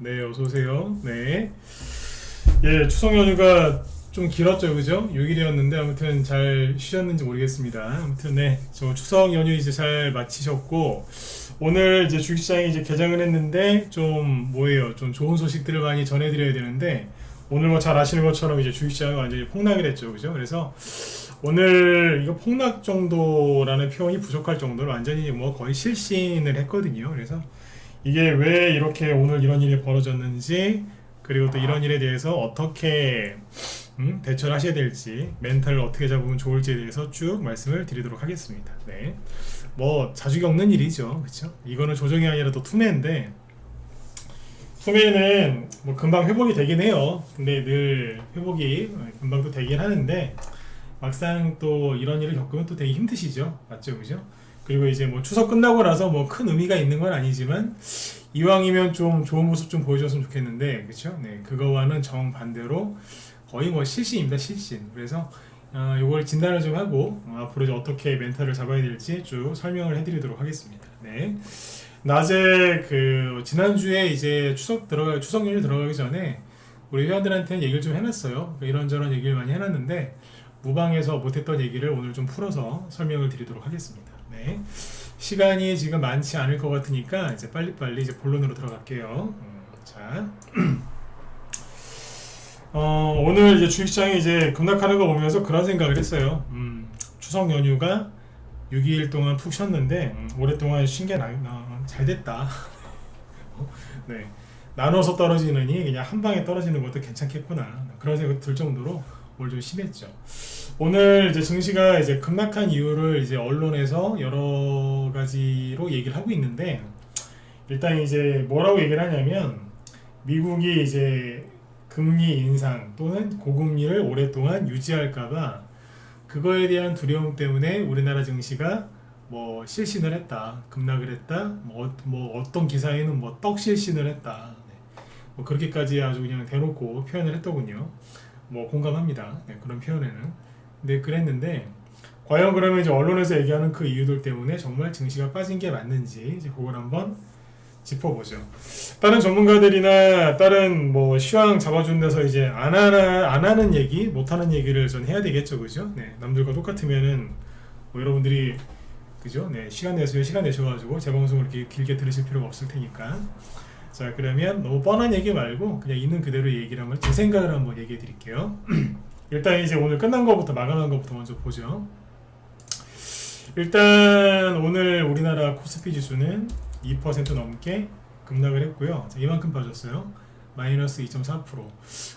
네, 어서 오세요. 네. 예, 추석 연휴가 좀 길었죠, 그죠? 6일이었는데 아무튼 잘 쉬셨는지 모르겠습니다. 아무튼 네, 저 추석 연휴 이제 잘 마치셨고 오늘 이제 주식시장이 이제 개장을 했는데 좀 뭐예요? 좀 좋은 소식들을 많이 전해드려야 되는데 오늘 뭐 잘 아시는 것처럼 이제 주식시장이 완전히 폭락을 했죠, 그죠? 그래서 오늘 이거 폭락 정도라는 표현이 부족할 정도로 완전히 뭐 거의 실신을 했거든요. 그래서 이게 왜 이렇게 오늘 이런 일이 벌어졌는지 그리고 또 이런 일에 대해서 어떻게 대처를 하셔야 될지 멘탈을 어떻게 잡으면 좋을지에 대해서 쭉 말씀을 드리도록 하겠습니다. 네, 뭐 자주 겪는 일이죠, 그렇죠? 이거는 조정이 아니라 또 투매인데 투매는 뭐 금방 회복이 되긴 해요. 근데 늘 회복이 금방 또 되긴 하는데 막상 또 이런 일을 겪으면 또 되게 힘드시죠, 맞죠, 그죠? 그리고 이제 뭐 추석 끝나고 나서 뭐 큰 의미가 있는 건 아니지만 이왕이면 좀 좋은 모습 좀 보여줬으면 좋겠는데, 그렇죠? 네, 그거와는 정반대로 거의 뭐 실신입니다, 실신. 그래서 요걸 진단을 좀 하고 앞으로 이제 어떻게 멘탈을 잡아야 될지 쭉 설명을 해드리도록 하겠습니다. 네. 낮에 그 지난주에 이제 추석 연휴 들어가기 전에 우리 회원들한테는 얘기를 좀 해놨어요. 이런저런 얘기를 많이 해놨는데 무방에서 못했던 얘기를 오늘 좀 풀어서 설명을 드리도록 하겠습니다. 네. 시간이 지금 많지 않을 것 같으니까 이제 빨리빨리 이제 본론으로 들어갈게요. 자, 오늘 이제 주식시장이 이제 급락하는 거 보면서 그런 생각을 했어요. 추석 연휴가 6일 동안 푹 쉬었는데 오랫동안 쉰 게 잘 됐다. 네, 나눠서 떨어지느니 그냥 한 방에 떨어지는 것도 괜찮겠구나. 그런 생각이 들 정도로 오늘 좀 심했죠. 오늘 이제 증시가 이제 급락한 이유를 이제 언론에서 여러 가지로 얘기를 하고 있는데 일단 이제 뭐라고 얘기를 하냐면 미국이 이제 금리 인상 또는 고금리를 오랫동안 유지할까봐 그거에 대한 두려움 때문에 우리나라 증시가 뭐 실신을 했다, 급락을 했다, 뭐 어떤 기사에는 뭐 떡실신을 했다, 네. 뭐 그렇게까지 아주 그냥 대놓고 표현을 했더군요. 뭐 공감합니다. 네, 그런 표현에는. 근데 그랬는데 과연 그러면 이제 언론에서 얘기하는 그 이유들 때문에 정말 증시가 빠진 게 맞는지 이제 그걸 한번 짚어보죠. 다른 전문가들이나 다른 뭐 시황 잡아준 데서 이제 안 하는 얘기, 못 하는 얘기를 전 해야 되겠죠, 그죠? 네, 남들과 똑같으면은 뭐 여러분들이 그죠? 네, 시간 내셔가지고 제 방송을 이렇게 길게 들으실 필요가 없을 테니까. 자, 그러면 너무 뻔한 얘기 말고 그냥 있는 그대로 얘기를 한번 제 생각을 한번 얘기해 드릴게요. 일단 이제 오늘 끝난 거부터 마감한 거부터 먼저 보죠. 일단 오늘 우리나라 코스피 지수는 2% 넘게 급락을 했고요. 자, 이만큼 빠졌어요. 마이너스 2.4%.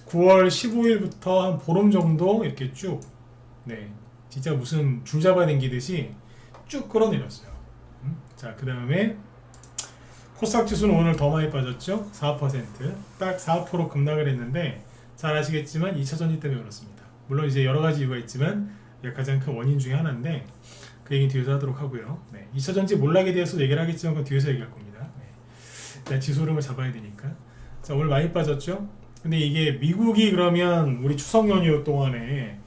9월 15일부터 한 보름 정도 이렇게 쭉, 네, 진짜 무슨 줄 잡아 당기듯이 쭉 끌어내렸어요. 자, 그 다음에 코스닥 지수는 오늘 더 많이 빠졌죠. 4%. 딱 4% 급락을 했는데 잘 아시겠지만 2차 전지 때문에 그렇습니다. 물론 이제 여러 가지 이유가 있지만 가장 큰 원인 중에 하나인데 그 얘기는 뒤에서 하도록 하고요. 네, 2차 전지 몰락에 대해서 얘기를 하겠지만 그건 뒤에서 얘기할 겁니다. 네. 일단 지수 흐름을 잡아야 되니까. 자, 오늘 많이 빠졌죠. 근데 이게 미국이 그러면 우리 추석 연휴 동안에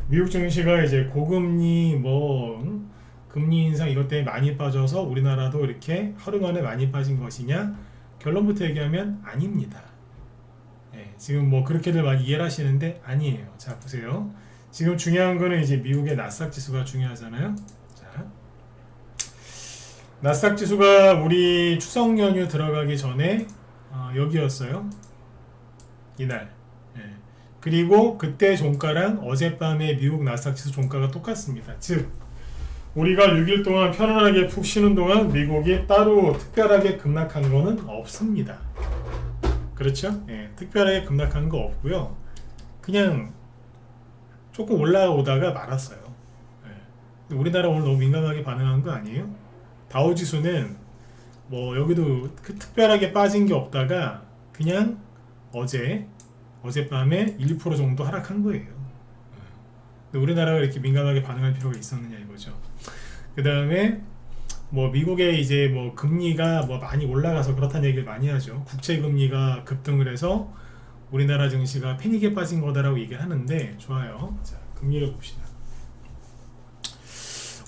미국 증시가 이제 고금리 금리 인상 이것 때문에 많이 빠져서 우리나라도 이렇게 하루 만에 많이 빠진 것이냐? 결론부터 얘기하면 아닙니다. 네, 지금 뭐 그렇게들 많이 이해를 하시는데 아니에요. 자, 보세요. 지금 중요한 거는 이제 미국의 나스닥 지수가 중요하잖아요. 자, 나스닥 지수가 우리 추석 연휴 들어가기 전에 여기였어요. 이날. 네. 그리고 그때 종가랑 어젯밤에 미국 나스닥 지수 종가가 똑같습니다. 즉 우리가 6일 동안 편안하게 푹 쉬는 동안 미국이 따로 특별하게 급락한 거는 없습니다. 그렇죠? 예, 특별하게 급락한 거 없고요. 그냥 조금 올라오다가 말았어요. 예. 우리나라 오늘 너무 민감하게 반응한 거 아니에요? 다우지수는 뭐 여기도 특별하게 빠진 게 없다가 그냥 어젯밤에 1% 정도 하락한 거예요. 근데 우리나라가 이렇게 민감하게 반응할 필요가 있었느냐 이거죠. 그 다음에 뭐 미국의 이제 뭐 금리가 뭐 많이 올라가서 그렇다는 얘기를 많이 하죠. 국채 금리가 급등을 해서 우리나라 증시가 패닉에 빠진 거다라고 얘기를 하는데 좋아요. 자, 금리를 봅시다.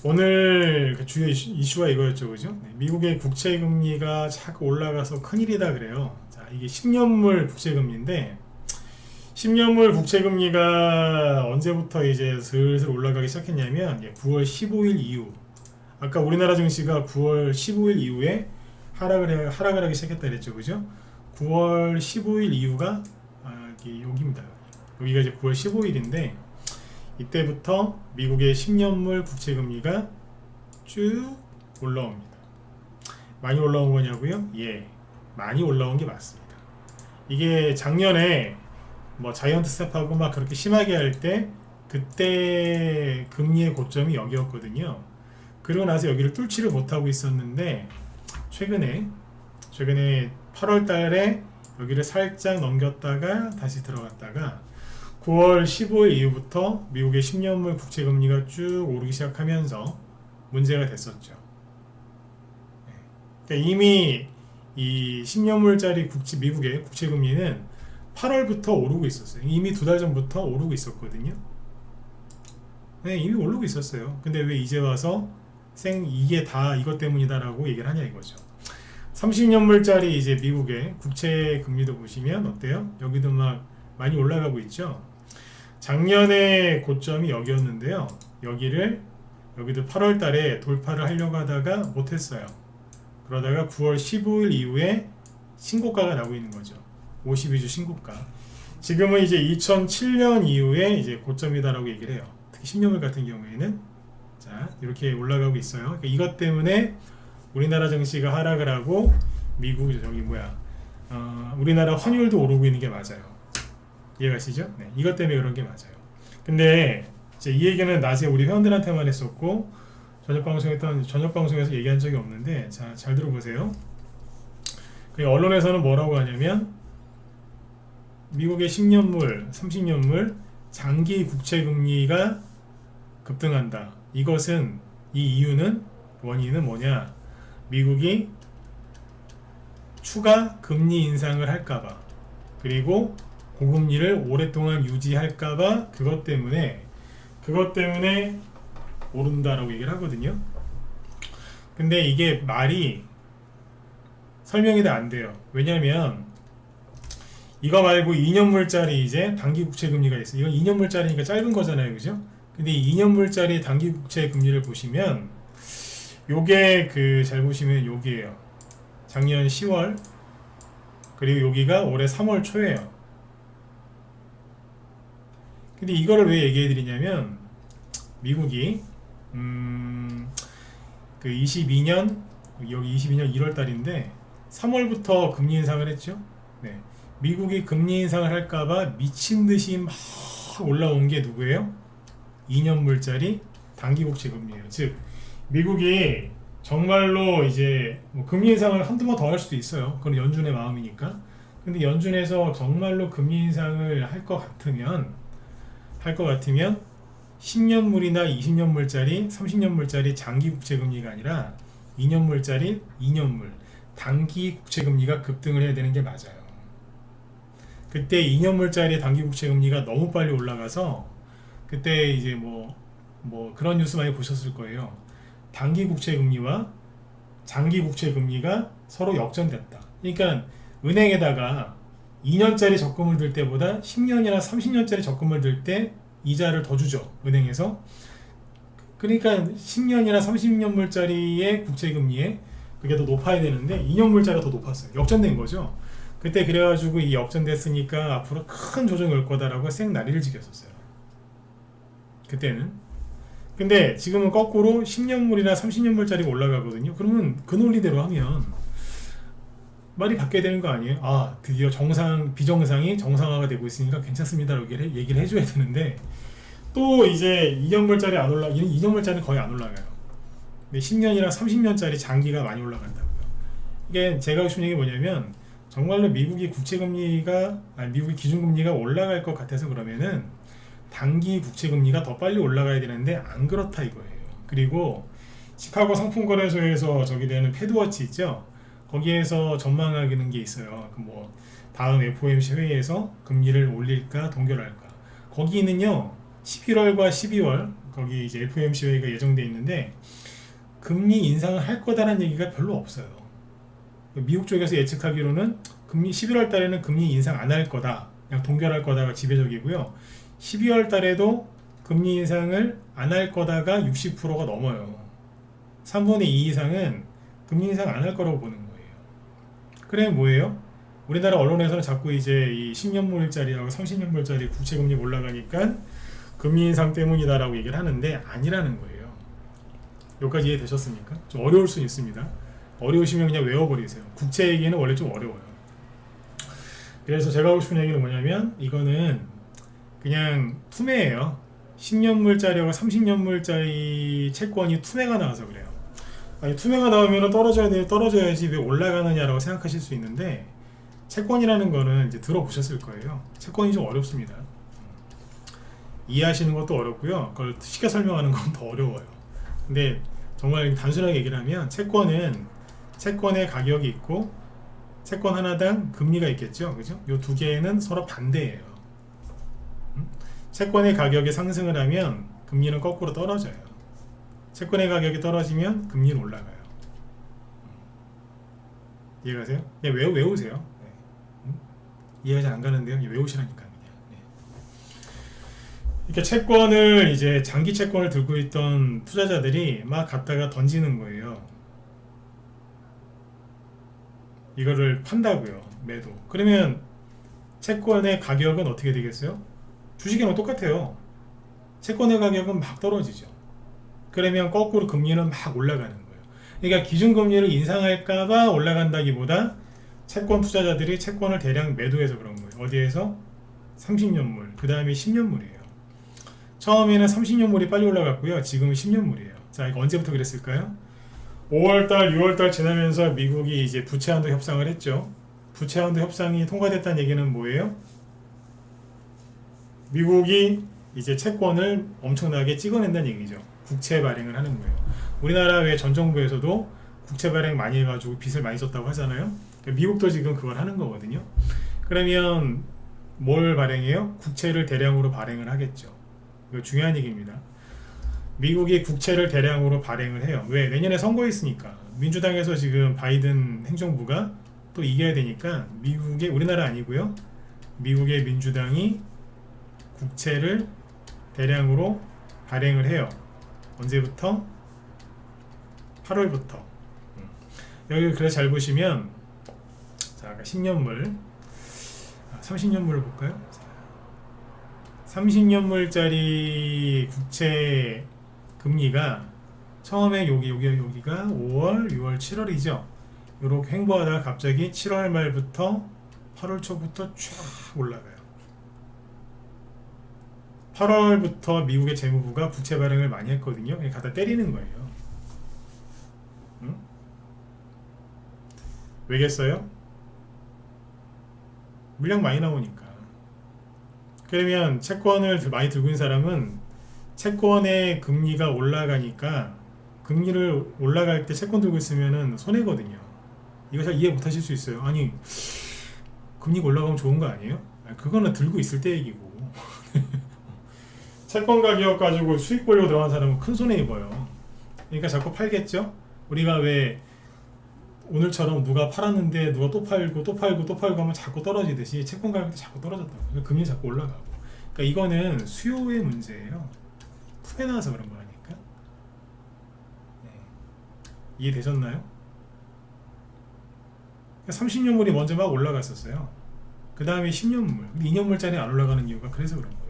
오늘 그 주요 이슈가 이거였죠, 그죠? 네, 미국의 국채 금리가 자꾸 올라가서 큰일이다 그래요. 자, 있습니다. 이게 10년물 국채금리인데 10년물 국채금리가 언제부터 이제 슬슬 올라가기 시작했냐면 9월 15일 이후, 아까 우리나라 증시가 9월 15일 이후에 하락을 하기 시작했다 그랬죠, 그죠? 9월 15일 이후가 여기입니다. 여기가 이제 9월 15일인데 이때부터 미국의 10년물 국채금리가 쭉 올라옵니다. 많이 올라온 거냐고요? 예, 많이 올라온 게 맞습니다. 이게 작년에 뭐 자이언트 스텝하고 막 그렇게 심하게 할 때 그때 금리의 고점이 여기였거든요. 그러고 나서 여기를 뚫지를 못하고 있었는데 최근에 8월 달에 여기를 살짝 넘겼다가 다시 들어갔다가 9월 15일 이후부터 미국의 10년물 국채금리가 쭉 오르기 시작하면서 문제가 됐었죠. 그러니까 이미 이 10년물짜리 미국의 국채금리는 8월부터 오르고 있었어요. 이미 2달 전부터 오르고 있었거든요. 네, 이미 오르고 있었어요. 근데 왜 이제 와서 이게 다 이것 때문이다라고 얘기를 하냐 이거죠. 30년물짜리 이제 미국의 국채 금리도 보시면 어때요? 여기도 막 많이 올라가고 있죠. 작년에 고점이 여기였는데요. 여기도 8월 달에 돌파를 하려고 하다가 못했어요. 그러다가 9월 15일 이후에 신고가가 나오고 있는 거죠. 52주 신고가. 지금은 이제 2007년 이후에 이제 고점이다라고 얘기를 해요. 특히 10년물 같은 경우에는 자 이렇게 올라가고 있어요. 그러니까 이것 때문에 우리나라 증시가 하락을 하고 미국 우리나라 환율도 오르고 있는 게 맞아요. 이해가시죠? 네, 이것 때문에 그런 게 맞아요. 근데 이제 이 얘기는 낮에 우리 회원들한테만 했었고 저녁 방송에서 얘기한 적이 없는데 자, 잘 들어보세요. 언론에서는 뭐라고 하냐면 미국의 10년물, 30년물 장기 국채 금리가 급등한다. 이 원인은 뭐냐? 미국이 추가 금리 인상을 할까봐, 그리고 고금리를 오랫동안 유지할까봐 그것 때문에 오른다라고 얘기를 하거든요. 근데 이게 말이 설명이 다 안 돼요. 왜냐면 이거 말고 2년물짜리 이제 단기 국채 금리가 있어요. 이건 2년물짜리니까 짧은 거잖아요, 그죠? 근데 2년물짜리 단기 국채 금리를 보시면 요게 잘 보시면 여기에요. 작년 10월 그리고 여기가 올해 3월 초예요. 근데 이거를 왜 얘기해 드리냐면 미국이 22년 여기 22년 1월 달인데 3월부터 금리 인상을 했죠. 네. 미국이 금리 인상을 할까봐 미친듯이 막 올라온 게 누구예요? 2년물짜리 단기 국채 금리예요. 즉 미국이 정말로 이제 금리 인상을 한두 번 더 할 수도 있어요. 그건 연준의 마음이니까. 근데 연준에서 정말로 금리 인상을 할 것 같으면 10년물이나 20년물짜리 30년물짜리 장기 국채 금리가 아니라 2년물 단기 국채 금리가 급등을 해야 되는 게 맞아요. 그때 2년물짜리 단기 국채 금리가 너무 빨리 올라가서 그때 이제 뭐 그런 뉴스 많이 보셨을 거예요. 단기 국채 금리와 장기 국채 금리가 서로 역전됐다. 그러니까 은행에다가 2년짜리 적금을 들 때보다 10년이나 30년짜리 적금을 들 때 이자를 더 주죠, 은행에서. 그러니까 10년이나 30년물짜리의 국채 금리에 그게 더 높아야 되는데 2년물짜리가 더 높았어요. 역전된 거죠. 그때 그래가지고 이 역전됐으니까 앞으로 큰 조정이 올 거다라고 생난리를 지켰었어요. 그때는. 근데 지금은 거꾸로 10년물이나 30년물짜리가 올라가거든요. 그러면 그 논리대로 하면 말이 바뀌어야 되는 거 아니에요? 아, 드디어 비정상이 정상화가 되고 있으니까 괜찮습니다 라고 얘기를 해줘야 되는데 또 이제 2년물짜리 2년물짜리는 거의 안 올라가요. 근데 10년이랑 30년짜리 장기가 많이 올라간다고요. 이게 제가 하고 싶은 얘기 뭐냐면 정말로 미국이 미국의 기준금리가 올라갈 것 같아서 그러면은 단기 국채금리가 더 빨리 올라가야 되는데 안 그렇다 이거예요. 그리고 시카고 상품거래소에서 저기 되는 패드워치 있죠? 거기에서 전망하는 게 있어요. 다음 FOMC 회의에서 금리를 올릴까 동결할까. 거기는요 11월과 12월 거기 이제 FOMC 회의가 예정돼 있는데 금리 인상을 할 거다라는 얘기가 별로 없어요. 미국 쪽에서 예측하기로는 금리 11월 달에는 금리 인상 안 할 거다. 그냥 동결할 거다가 지배적이고요. 12월 달에도 금리 인상을 안 할 거다가 60%가 넘어요. 3분의 2 이상은 금리 인상 안 할 거라고 보는 거예요. 그래 뭐예요? 우리나라 언론에서는 자꾸 이제 이 10년물짜리하고 30년물짜리 국채금리 올라가니까 금리 인상 때문이다라고 얘기를 하는데 아니라는 거예요. 여기까지 이해되셨습니까? 좀 어려울 수 있습니다. 어려우시면 그냥 외워버리세요. 국채 얘기는 원래 좀 어려워요. 그래서 제가 하고 싶은 얘기는 뭐냐면 이거는 그냥 투매예요. 10년물짜리하고 30년물짜리 채권이 투매가 나와서 그래요. 아니 투매가 나오면 떨어져야지 왜 올라가느냐라고 생각하실 수 있는데 채권이라는 거는 이제 들어보셨을 거예요. 채권이 좀 어렵습니다. 이해하시는 것도 어렵고요. 그걸 쉽게 설명하는 건 더 어려워요. 근데 정말 단순하게 얘기를 하면 채권은 채권의 가격이 있고 채권 하나당 금리가 있겠죠. 그죠? 이 두 개는 서로 반대예요. 채권의 가격이 상승을 하면 금리는 거꾸로 떨어져요. 채권의 가격이 떨어지면 금리는 올라가요. 이해가세요? 그냥 외우세요. 네. 이해가 잘 안 가는데요. 외우시라니까 그냥. 네. 이렇게 채권을 이제 장기 채권을 들고 있던 투자자들이 막 갖다가 던지는 거예요. 이거를 판다고요. 매도. 그러면 채권의 가격은 어떻게 되겠어요? 주식이랑 똑같아요. 채권의 가격은 막 떨어지죠. 그러면 거꾸로 금리는 막 올라가는 거예요. 그러니까 기준금리를 인상할까봐 올라간다기보다 채권 투자자들이 채권을 대량 매도해서 그런 거예요. 어디에서? 30년물, 그 다음에 10년물이에요. 처음에는 30년물이 빨리 올라갔고요. 지금은 10년물이에요. 자, 이거 언제부터 그랬을까요? 5월달, 6월달 지나면서 미국이 이제 부채한도 협상을 했죠. 부채한도 협상이 통과됐다는 얘기는 뭐예요? 미국이 이제 채권을 엄청나게 찍어낸다는 얘기죠. 국채 발행을 하는 거예요. 우리나라 왜 전 정부에서도 국채 발행 많이 해가지고 빚을 많이 썼다고 하잖아요. 그러니까 미국도 지금 그걸 하는 거거든요. 그러면 뭘 발행해요? 국채를 대량으로 발행을 하겠죠. 이거 중요한 얘기입니다. 미국이 국채를 대량으로 발행을 해요. 왜? 내년에 선거 있으니까. 민주당에서 지금 바이든 행정부가 또 이겨야 되니까 미국의, 우리나라 아니고요, 미국의 민주당이 국채를 대량으로 발행을 해요. 언제부터? 8월부터. 여기 그래서 잘 보시면, 자, 아까 10년물, 30년물을 볼까요? 30년물짜리 국채 금리가 처음에 여기가 5월, 6월, 7월이죠. 이렇게 횡보하다가 갑자기 7월 말부터 8월 초부터 쫙 올라가요. 8월부터 미국의 재무부가 부채 발행을 많이 했거든요. 그냥 갖다 때리는 거예요. 응? 왜겠어요? 물량 많이 나오니까. 그러면 채권을 많이 들고 있는 사람은 채권의 금리가 올라가니까, 금리를 올라갈 때 채권 들고 있으면 손해거든요. 이거 잘 이해 못 하실 수 있어요. 아니, 금리가 올라가면 좋은 거 아니에요? 그거는 들고 있을 때 얘기고. 채권 가격 가지고 수익 보려고 들어간 사람은 큰 손해 입어요. 그러니까 자꾸 팔겠죠? 우리가 왜 오늘처럼 누가 팔았는데 누가 또 팔고 또 팔고 또 팔고 하면 자꾸 떨어지듯이 채권 가격도 자꾸 떨어졌다고. 그러니까 금리 자꾸 올라가고. 그러니까 이거는 수요의 문제예요. 푸에 나와서 그런 거라니까. 네. 이해되셨나요? 30년물이 먼저 막 올라갔었어요. 그 다음에 10년물, 2년물짜리 안 올라가는 이유가 그래서 그런 거예요.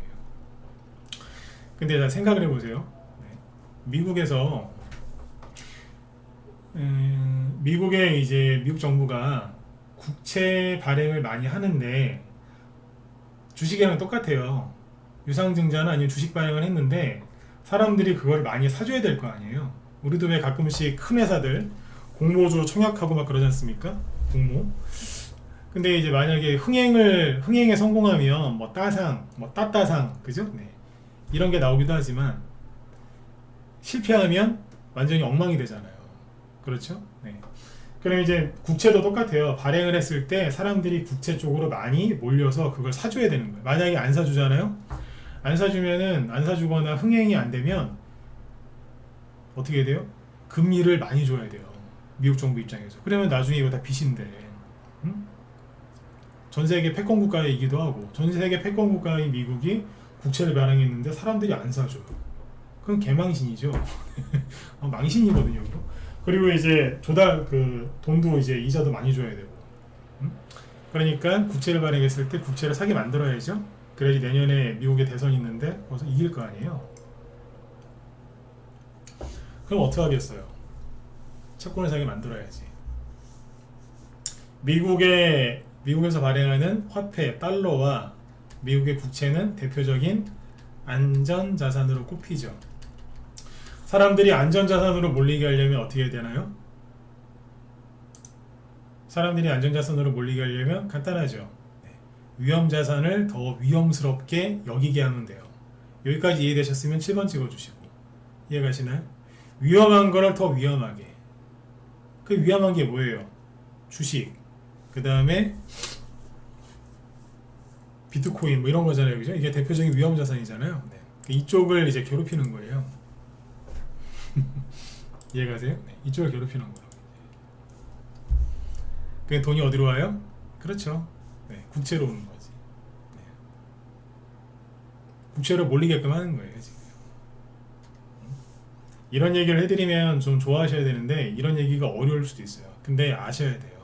근데 자, 생각을 해보세요. 네. 미국에서 미국의 이제 미국 정부가 국채 발행을 많이 하는데 주식이랑 똑같아요. 유상증자나 아니면 주식 발행을 했는데 사람들이 그걸 많이 사줘야 될 거 아니에요. 우리도 왜 가끔씩 큰 회사들 공모주 청약하고 막 그러지 않습니까? 공모. 근데 이제 만약에 흥행에 성공하면 뭐 따상, 뭐 따따상, 그죠? 네. 이런 게 나오기도 하지만 실패하면 완전히 엉망이 되잖아요. 그렇죠? 네. 그럼 이제 국채도 똑같아요. 발행을 했을 때 사람들이 국채 쪽으로 많이 몰려서 그걸 사줘야 되는 거예요. 만약에 안 사주잖아요? 안 사주거나 흥행이 안 되면 어떻게 돼요? 금리를 많이 줘야 돼요. 미국 정부 입장에서. 그러면 나중에 이거 다 빚인데. 응? 전 세계 패권 국가이기도 하고 전 세계 패권 국가인 미국이 국채를 발행했는데 사람들이 안 사줘요. 그건 개망신이죠. 망신이거든요. 그리고 이제 조달 그 돈도 이제 이자도 많이 줘야 되고. 그러니까 국채를 발행했을 때 국채를 사게 만들어야죠. 그래야지 내년에 미국의 대선이 있는데 거기서 이길 거 아니에요. 그럼 어떻게 하겠어요? 채권을 사게 만들어야지. 미국에서 발행하는 화폐 달러와 미국의 국채는 대표적인 안전자산으로 꼽히죠. 사람들이 안전자산으로 몰리게 하려면 어떻게 해야 되나요? 사람들이 안전자산으로 몰리게 하려면 간단하죠. 위험자산을 더 위험스럽게 여기게 하면 돼요. 여기까지 이해되셨으면 7번 찍어주시고. 이해가시나요? 위험한 거를 더 위험하게. 그 위험한 게 뭐예요? 주식, 그 다음에 비트코인 뭐 이런 거잖아요. 그죠? 이게 대표적인 위험자산이잖아요. 네. 이쪽을 이제 괴롭히는 거예요. 이해가세요? 네. 이쪽을 괴롭히는 거예요. 그 돈이 어디로 와요? 그렇죠. 네. 국채로 오는 거지. 네. 국채로 몰리게끔 하는 거예요. 지금. 이런 얘기를 해드리면 좀 좋아하셔야 되는데 이런 얘기가 어려울 수도 있어요. 근데 아셔야 돼요.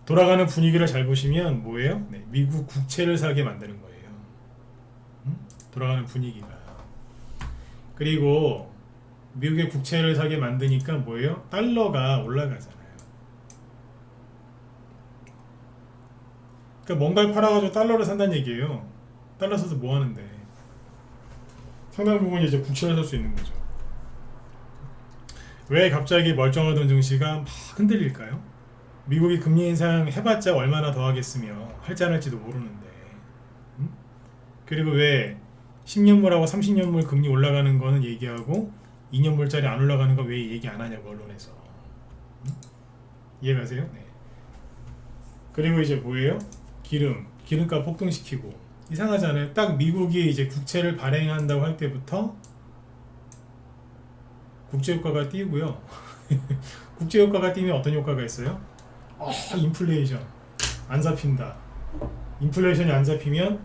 돌아가는 분위기를 잘 보시면 뭐예요? 네, 미국 국채를 사게 만드는 거예요. 돌아가는 분위기가. 그리고 미국의 국채를 사게 만드니까 뭐예요? 달러가 올라가잖아요. 그러니까 뭔가를 팔아가지고 달러를 산다는 얘기예요. 달러 사서 뭐 하는데? 상당 부분 이제 국채를 살 수 있는 거죠. 왜 갑자기 멀쩡하던 증시가 막 흔들릴까요? 미국이 금리 인상 해봤자 얼마나 더 하겠으며 할지 안 할지도 모르는데. 그리고 왜 10년물하고 30년물 금리 올라가는 거는 얘기하고 2년물짜리 안 올라가는 거 왜 얘기 안 하냐고 언론에서. 이해가세요? 네. 그리고 이제 뭐예요? 기름값 폭등시키고. 이상하잖아요. 딱 미국이 이제 국채를 발행한다고 할 때부터 국제효과가 띄고요. 국제효과가 띄면 어떤 효과가 있어요? 인플레이션 안 잡힌다. 인플레이션이 안 잡히면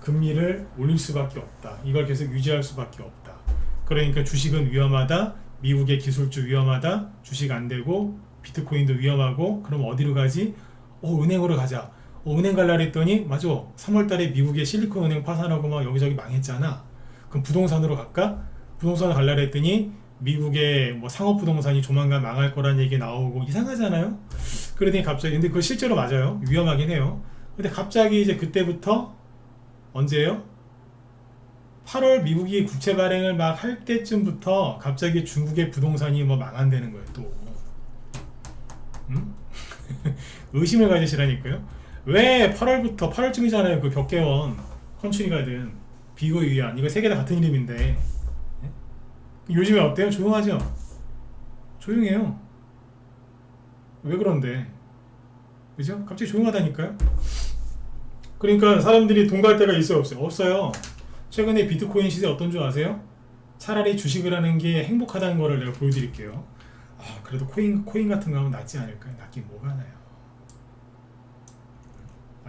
금리를 올릴 수밖에 없다. 이걸 계속 유지할 수밖에 없다. 그러니까 주식은 위험하다. 미국의 기술주 위험하다. 주식 안 되고 비트코인도 위험하고. 그럼 어디로 가지? 은행으로 가자. 은행 갈라 했더니 맞아. 3월달에 미국의 실리콘은행 파산하고 막 여기저기 망했잖아. 그럼 부동산으로 갈까? 부동산을 갈라 했더니 미국의 뭐 상업부동산이 조만간 망할 거란 얘기 나오고. 이상하잖아요. 그러더니 갑자기, 근데 그거 실제로 맞아요. 위험하긴 해요. 근데 갑자기 이제 그때부터 언제예요? 8월 미국이 국채 발행을 막 할 때쯤부터 갑자기 중국의 부동산이 뭐 망한다는 거예요. 또 의심을 가지시라니까요. 왜 8월쯤이잖아요. 그 벽개원 컨츄리가든 비고 위안 이거 세 개 다 같은 이름인데. 요즘에 어때요? 조용하죠? 조용해요. 왜 그런데? 그죠? 갑자기 조용하다니까요? 그러니까 사람들이 돈 갈 데가 있어요? 없어요? 없어요. 최근에 비트코인 시세 어떤 줄 아세요? 차라리 주식을 하는 게 행복하다는 거를 내가 보여드릴게요. 그래도 코인 같은 거 하면 낫지 않을까요? 낫긴 뭐가 나요.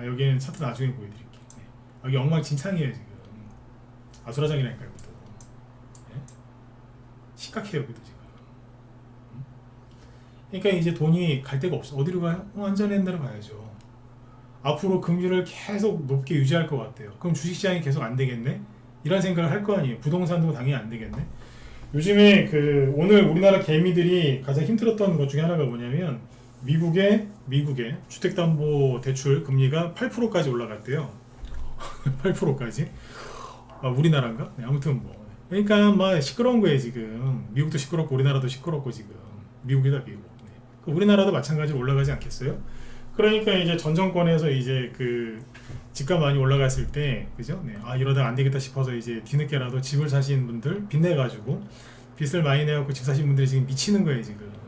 여기는 차트 나중에 보여드릴게요. 네. 여기 엉망진창이에요 지금. 아수라장이라니까요. 여기도. 네? 심각해요 여기도 지금. 그러니까 이제 돈이 갈 데가 없어. 어디로 가요? 안전한 데로 가야죠. 앞으로 금리를 계속 높게 유지할 것 같아요. 그럼 주식시장이 계속 안 되겠네? 이런 생각을 할 거 아니에요. 부동산도 당연히 안 되겠네? 요즘에 오늘 우리나라 개미들이 가장 힘들었던 것 중에 하나가 뭐냐면 미국의 주택담보대출 금리가 8%까지 올라갔대요. 8%까지? 우리나라인가? 네, 아무튼 뭐. 그러니까 막 시끄러운 거예요 지금. 미국도 시끄럽고 우리나라도 시끄럽고 지금. 미국이다 미국. 네. 우리나라도 마찬가지로 올라가지 않겠어요? 그러니까 이제 전 정권에서 이제 그 집값 많이 올라갔을 때, 그죠? 네. 이러다 안 되겠다 싶어서 이제 뒤늦게라도 집을 사신 분들 빚내가지고 빚을 많이 내갖고 집 사신 분들이 지금 미치는 거예요 지금.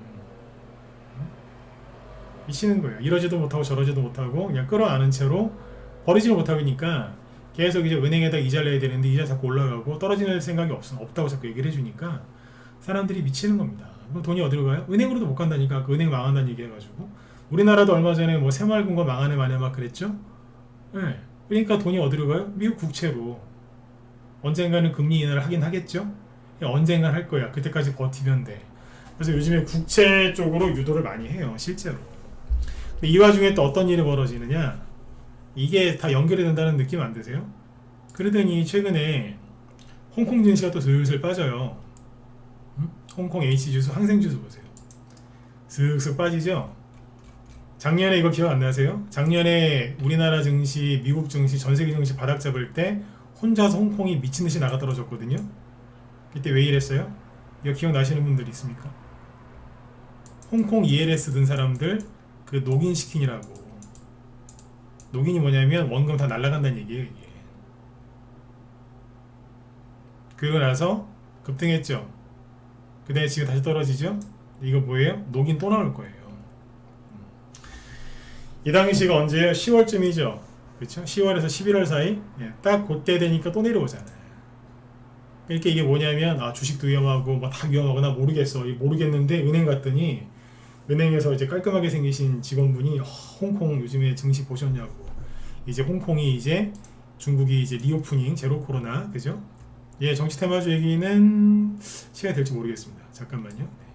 미치는 거예요. 이러지도 못하고 저러지도 못하고 그냥 끌어안은 채로 버리지를 못하니까 계속 이제 은행에다 이자를 내야 되는데 이자 자꾸 올라가고 떨어지는 생각이 없다고 자꾸 얘기를 해주니까 사람들이 미치는 겁니다. 그럼 돈이 어디로 가요? 은행으로도 못 간다니까. 그 은행 망한다는 얘기 해가지고. 우리나라도 얼마 전에 뭐 새마을금고 망하네 마네 막 그랬죠? 네. 그러니까 돈이 어디로 가요? 미국 국채로. 언젠가는 금리 인하를 하긴 하겠죠. 언젠가 할 거야. 그때까지 버티면 돼. 그래서 요즘에 국채 쪽으로 유도를 많이 해요. 실제로. 근데 이 와중에 또 어떤 일이 벌어지느냐, 이게 다 연결이 된다는 느낌 안 드세요? 그러더니 최근에 홍콩 증시가 또 슬슬 빠져요. 홍콩 H지수, 항생지수 보세요. 슥슥 빠지죠? 작년에 이거 기억 안 나세요? 작년에 우리나라 증시, 미국 증시, 전세계 증시 바닥 잡을 때 혼자서 홍콩이 미친듯이 나가 떨어졌거든요. 이때 왜 이랬어요? 이거 기억나시는 분들 있습니까? 홍콩 ELS 든 사람들 그 녹인 시킨이라고. 녹인이 뭐냐면 원금 다 날라간다는 얘기예요. 이게. 그러고 나서 급등했죠. 그 다음에 지금 다시 떨어지죠. 이거 뭐예요? 녹인 또 나올 거예요. 이 당시가 언제예요? 10월쯤이죠. 그렇죠? 10월에서 11월 사이. 딱 그때 되니까 또 내려오잖아요. 그러니까 이게 뭐냐면, 주식도 위험하고 뭐 다 위험하고 나 모르겠어. 모르겠는데 은행 갔더니 은행에서 이제 깔끔하게 생기신 직원분이 홍콩 요즘에 증시 보셨냐고. 이제 홍콩이 이제 중국이 이제 리오프닝 제로 코로나, 그죠? 예, 정치 테마주 얘기는 시간이 될지 모르겠습니다. 잠깐만요. 네.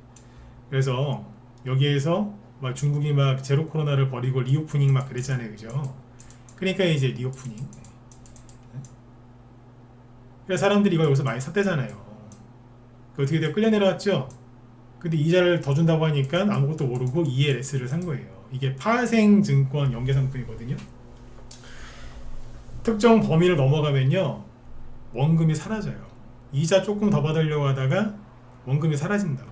그래서 여기에서 막 중국이 막 제로 코로나를 버리고 리오프닝 막 그랬잖아요, 그죠? 그러니까 이제 리오프닝. 네. 그래서 사람들이 이거 여기서 많이 샀대잖아요. 어떻게 돼요? 끌려 내려왔죠? 근데 이자를 더 준다고 하니까 아무것도 모르고 ELS를 산 거예요. 이게 파생증권 연계상품이거든요. 특정 범위를 넘어가면요, 원금이 사라져요. 이자 조금 더 받으려고 하다가 원금이 사라진다고.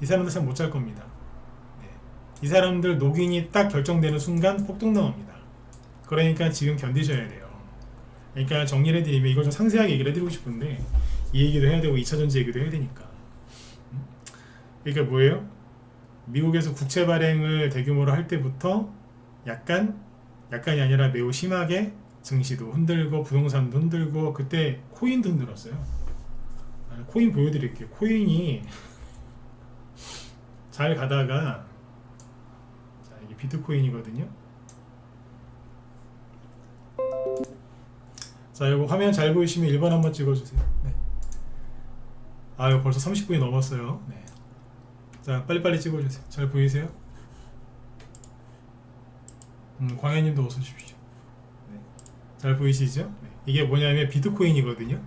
이 사람들 참 못 잘 겁니다. 네. 이 사람들 녹인이 딱 결정되는 순간 폭등 나옵니다. 그러니까 지금 견디셔야 돼요. 그러니까 정리를 해드리면, 이걸 좀 상세하게 얘기를 해드리고 싶은데 이 얘기도 해야 되고 2차전지 얘기도 해야 되니까. 그러니까 뭐예요? 미국에서 국채 발행을 대규모로 할 때부터 약간이 아니라 매우 심하게 증시도 흔들고 부동산도 흔들고, 그때 코인도 흔들었어요. 코인 보여드릴게요. 코인이 잘 가다가, 자, 이게 비트코인이거든요. 자, 이거 화면 잘 보이시면 1번 한번 찍어주세요. 네. 이거 벌써 30분이 넘었어요. 네. 자, 빨리빨리 찍어주세요. 잘 보이세요? 광현님도 어서 오십시오. 네. 잘 보이시죠? 네. 이게 뭐냐면 비트코인이거든요. 네.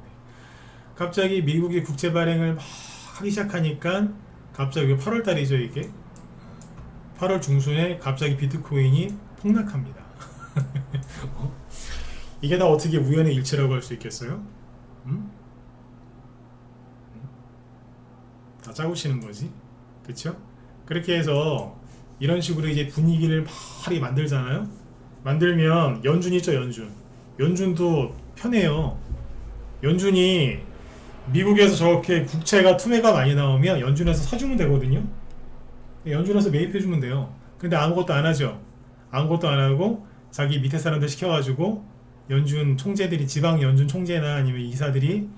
갑자기 미국이 국채 발행을 막 하기 시작하니까, 갑자기 8월 달이죠, 이게. 8월 중순에 갑자기 비트코인이 폭락합니다. 이게 다 어떻게 우연의 일치라고 할 수 있겠어요? 다 짜고 치는 거지. 그쵸? 그렇게 해서 이런 식으로 이제 분위기를 많이 만들잖아요. 만들면 연준 있죠, 연준도 편해요. 연준이 미국에서 저렇게 국채가 투매가 많이 나오면 연준에서 사주면 되거든요. 연준에서 매입해주면 돼요. 근데 아무것도 안 하죠. 아무것도 안 하고 자기 밑에 사람들 시켜가지고 연준 총재들이, 지방 연준 총재나 아니면 이사들이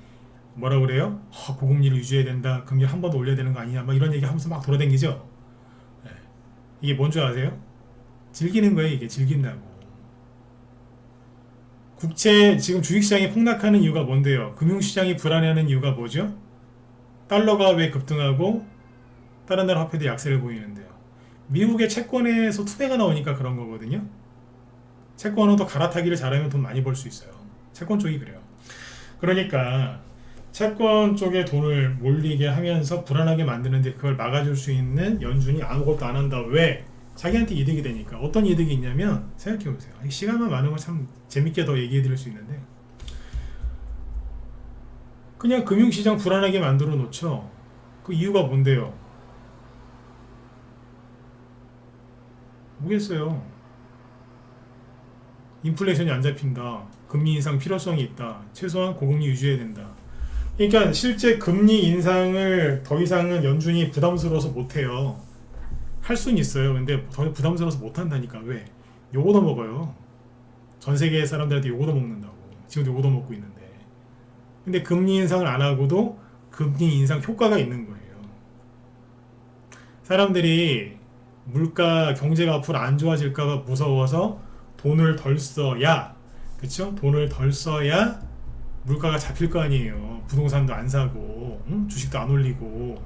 뭐라 그래요? 고금리를 유지해야 된다, 금리를 한 번 더 올려야 되는 거 아니냐, 막 이런 얘기 하면서 막 돌아다니죠. 네. 이게 뭔 줄 아세요? 즐기는 거예요. 이게 즐긴다고. 국채, 지금 주식시장이 폭락하는 이유가 뭔데요? 금융시장이 불안해하는 이유가 뭐죠? 달러가 왜 급등하고 다른 나라 화폐도 약세를 보이는데요? 미국의 채권에서 투매가 나오니까 그런 거거든요. 채권은 또 갈아타기를 잘하면 돈 많이 벌 수 있어요. 채권 쪽이 그래요. 그러니까 채권 쪽에 돈을 몰리게 하면서 불안하게 만드는데, 그걸 막아줄 수 있는 연준이 아무것도 안 한다. 왜? 자기한테 이득이 되니까. 어떤 이득이 있냐면, 생각해보세요. 시간만 많으면 참 재밌게 더 얘기해 드릴 수 있는데, 그냥 금융시장 불안하게 만들어 놓죠. 그 이유가 뭔데요? 뭐겠어요? 인플레이션이 안 잡힌다, 금리 인상 필요성이 있다, 최소한 고금리 유지해야 된다. 그러니까 실제 금리 인상을 더 이상은 연준이 부담스러워서 못해요. 할 수는 있어요. 근데 더 부담스러워서 못한다니까. 왜? 욕 얻어먹어요. 전 세계 사람들한테 욕 얻어먹는다고. 지금도 욕 얻어먹고 있는데. 근데 금리 인상을 안 하고도 금리 인상 효과가 있는 거예요. 사람들이 물가, 경제가 앞으로 안 좋아질까봐 무서워서 돈을 덜 써야, 그쵸? 돈을 덜 써야 물가가 잡힐 거 아니에요. 부동산도 안 사고, 응? 주식도 안 올리고,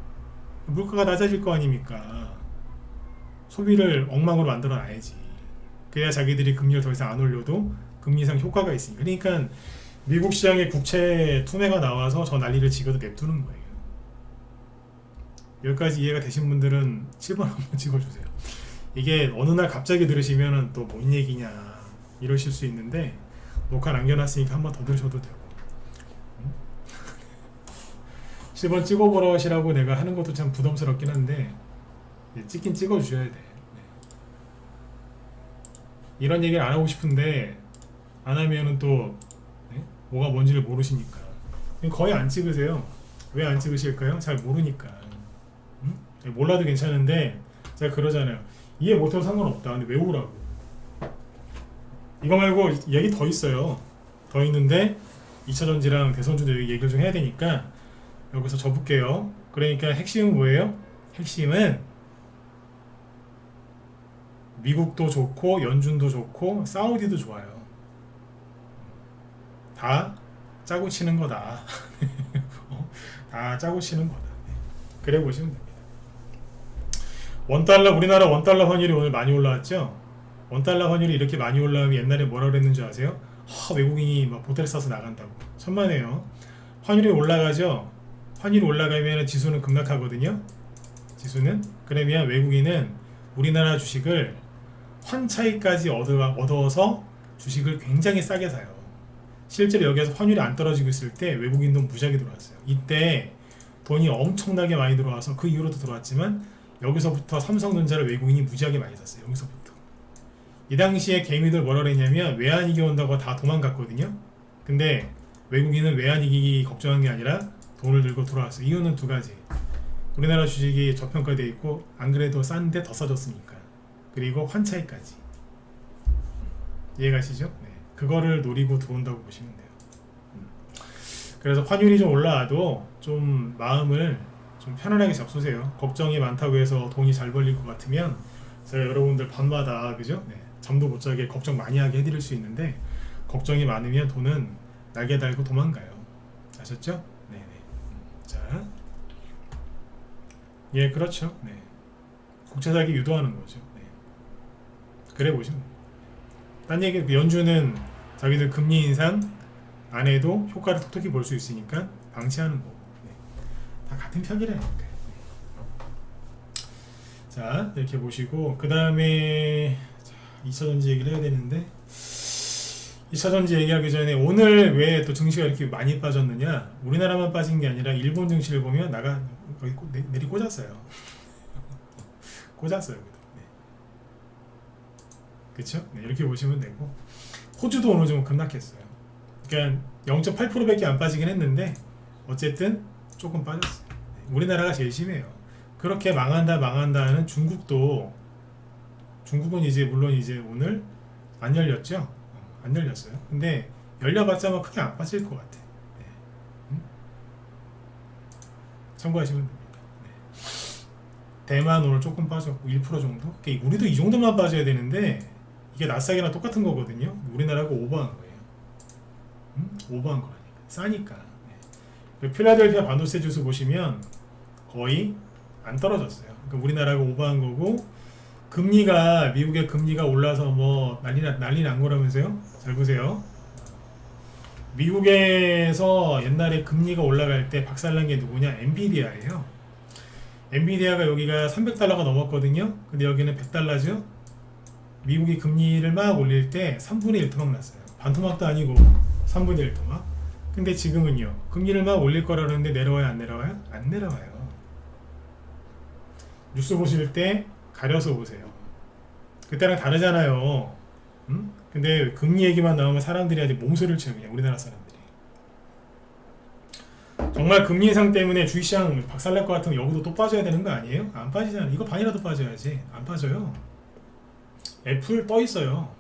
물가가 낮아질 거 아닙니까? 소비를 엉망으로 만들어 놔야지. 그래야 자기들이 금리를 더 이상 안 올려도 금리 인상 효과가 있으니까. 그러니까 미국 시장의 국채 투매가 나와서 저 난리를 지어도 냅두는 거예요. 여기까지 이해가 되신 분들은 7번 한번 찍어주세요. 이게 어느 날 갑자기 들으시면 또 뭔 얘기냐 이러실 수 있는데, 녹화 남겨놨으니까 한번 더 들으셔도 되고, 7번 찍어보라고 하시라고 내가 하는 것도 참 부담스럽긴 한데 찍긴 찍어주셔야 돼. 네. 이런 얘기를 안 하고 싶은데 안 하면은 또 네? 뭐가 뭔지를 모르시니까 거의 안 찍으세요. 왜 안 찍으실까요? 잘 모르니까. 몰라도 괜찮은데 제가 그러잖아요. 이해 못해도 상관없다. 근데 외우라고. 이거 말고 얘기 더 있어요. 더 있는데 2차전지랑 대선주도 얘기를 좀 해야 되니까 여기서 접을게요. 그러니까 핵심은 뭐예요? 핵심은 미국도 좋고 연준도 좋고 사우디도 좋아요. 다 짜고 치는 거다. 다 짜고 치는 거다. 그래 보시면 됩니다. 원달러, 우리나라 원달러 환율이 오늘 많이 올라왔죠? 원달러 환율이 이렇게 많이 올라오면 옛날에 뭐라 그랬는지 아세요? 외국인이 막 보따리 싸서 나간다고. 천만에요. 환율이 올라가죠? 환율이 올라가면 지수는 급락하거든요. 지수는. 그러면 외국인은 우리나라 주식을 환 차익까지 얻어서 주식을 굉장히 싸게 사요. 실제로 여기에서 환율이 안 떨어지고 있을 때 외국인 돈 무지하게 들어왔어요. 이때 돈이 엄청나게 많이 들어와서 그 이후로도 들어왔지만 여기서부터 삼성전자를 외국인이 무지하게 많이 샀어요. 여기서부터. 이 당시에 개미들 뭐라 그랬냐면 외환위기 온다고 다 도망갔거든요. 근데 외국인은 외환위기 걱정한 게 아니라 돈을 들고 돌아왔어요. 이유는 두 가지. 우리나라 주식이 저평가되어 있고 안 그래도 싼데 더 싸졌으니까. 그리고 환차익까지. 이해가시죠? 네. 그거를 노리고 들어온다고 보시면 돼요. 그래서 환율이 좀 올라와도 좀 마음을 좀 편안하게 잡수세요. 걱정이 많다고 해서 돈이 잘 벌릴 것 같으면 제가 여러분들 밤마다 그죠? 네. 잠도 못 자게 걱정 많이 하게 해드릴 수 있는데, 걱정이 많으면 돈은 날개 달고 도망가요. 아셨죠? 네네. 자, 예, 그렇죠. 네. 국채 사기 유도하는 거죠. 네. 그래 보시면 돼요. 딴 얘기, 연준은 자기들 금리 인상 안 해도 효과를 톡톡히 볼 수 있으니까 방치하는 거고. 네. 다 같은 편이라니까요. 자, 이렇게 보시고 그 다음에 2차전지 얘기를 해야 되는데, 2차전지 얘기하기 전에 오늘 왜 또 증시가 이렇게 많이 빠졌느냐, 우리나라만 빠진 게 아니라 일본 증시를 보면 나가 거의 내리 꽂았어요. 꽂았어요. 네. 그쵸? 네, 이렇게 보시면 되고, 호주도 오늘 좀 급락했어요. 그러니까 0.8%밖에 안 빠지긴 했는데 어쨌든 조금 빠졌어요. 네, 우리나라가 제일 심해요. 그렇게 망한다 하는 중국은 이제 물론 이제 오늘 안 열렸죠? 안 열렸어요. 근데 열려봤자 뭐 크게 안 빠질 것 같아. 네. 참고하시면 됩니다. 네. 대만 오늘 조금 빠졌고 1% 정도? 그러니까 우리도 이 정도만 빠져야 되는데 이게 나스닥이랑 똑같은 거거든요. 우리나라가 오버한 거예요. 오버한 거라니까. 싸니까. 네. 필라델피아 반도체 지수 보시면 거의 안 떨어졌어요. 그러니까 우리나라가 오버한 거고, 금리가 미국의 금리가 올라서 뭐 난리 난 거라면서요? 잘 보세요. 미국에서 옛날에 금리가 올라갈 때 박살난 게 누구냐? 엔비디아예요. 엔비디아가 여기가 300달러가 넘었거든요. 근데 여기는 100달러죠. 미국이 금리를 막 올릴 때 3분의 1 토막 났어요. 반토막도 아니고 3분의 1 토막. 근데 지금은요, 금리를 막 올릴 거라 그러는데 내려와요, 안 내려와요? 안 내려와요. 뉴스 보실 때 가려서 보세요. 그때랑 다르잖아요. 근데 금리 얘기만 나오면 사람들이 아주 몸소리를 쳐요. 그냥 우리나라 사람들이. 정말 금리 인상 때문에 주식시장 박살날 것 같으면 여기도 또 빠져야 되는 거 아니에요? 안 빠지잖아요. 이거 반이라도 빠져야지. 안 빠져요. 애플 떠 있어요.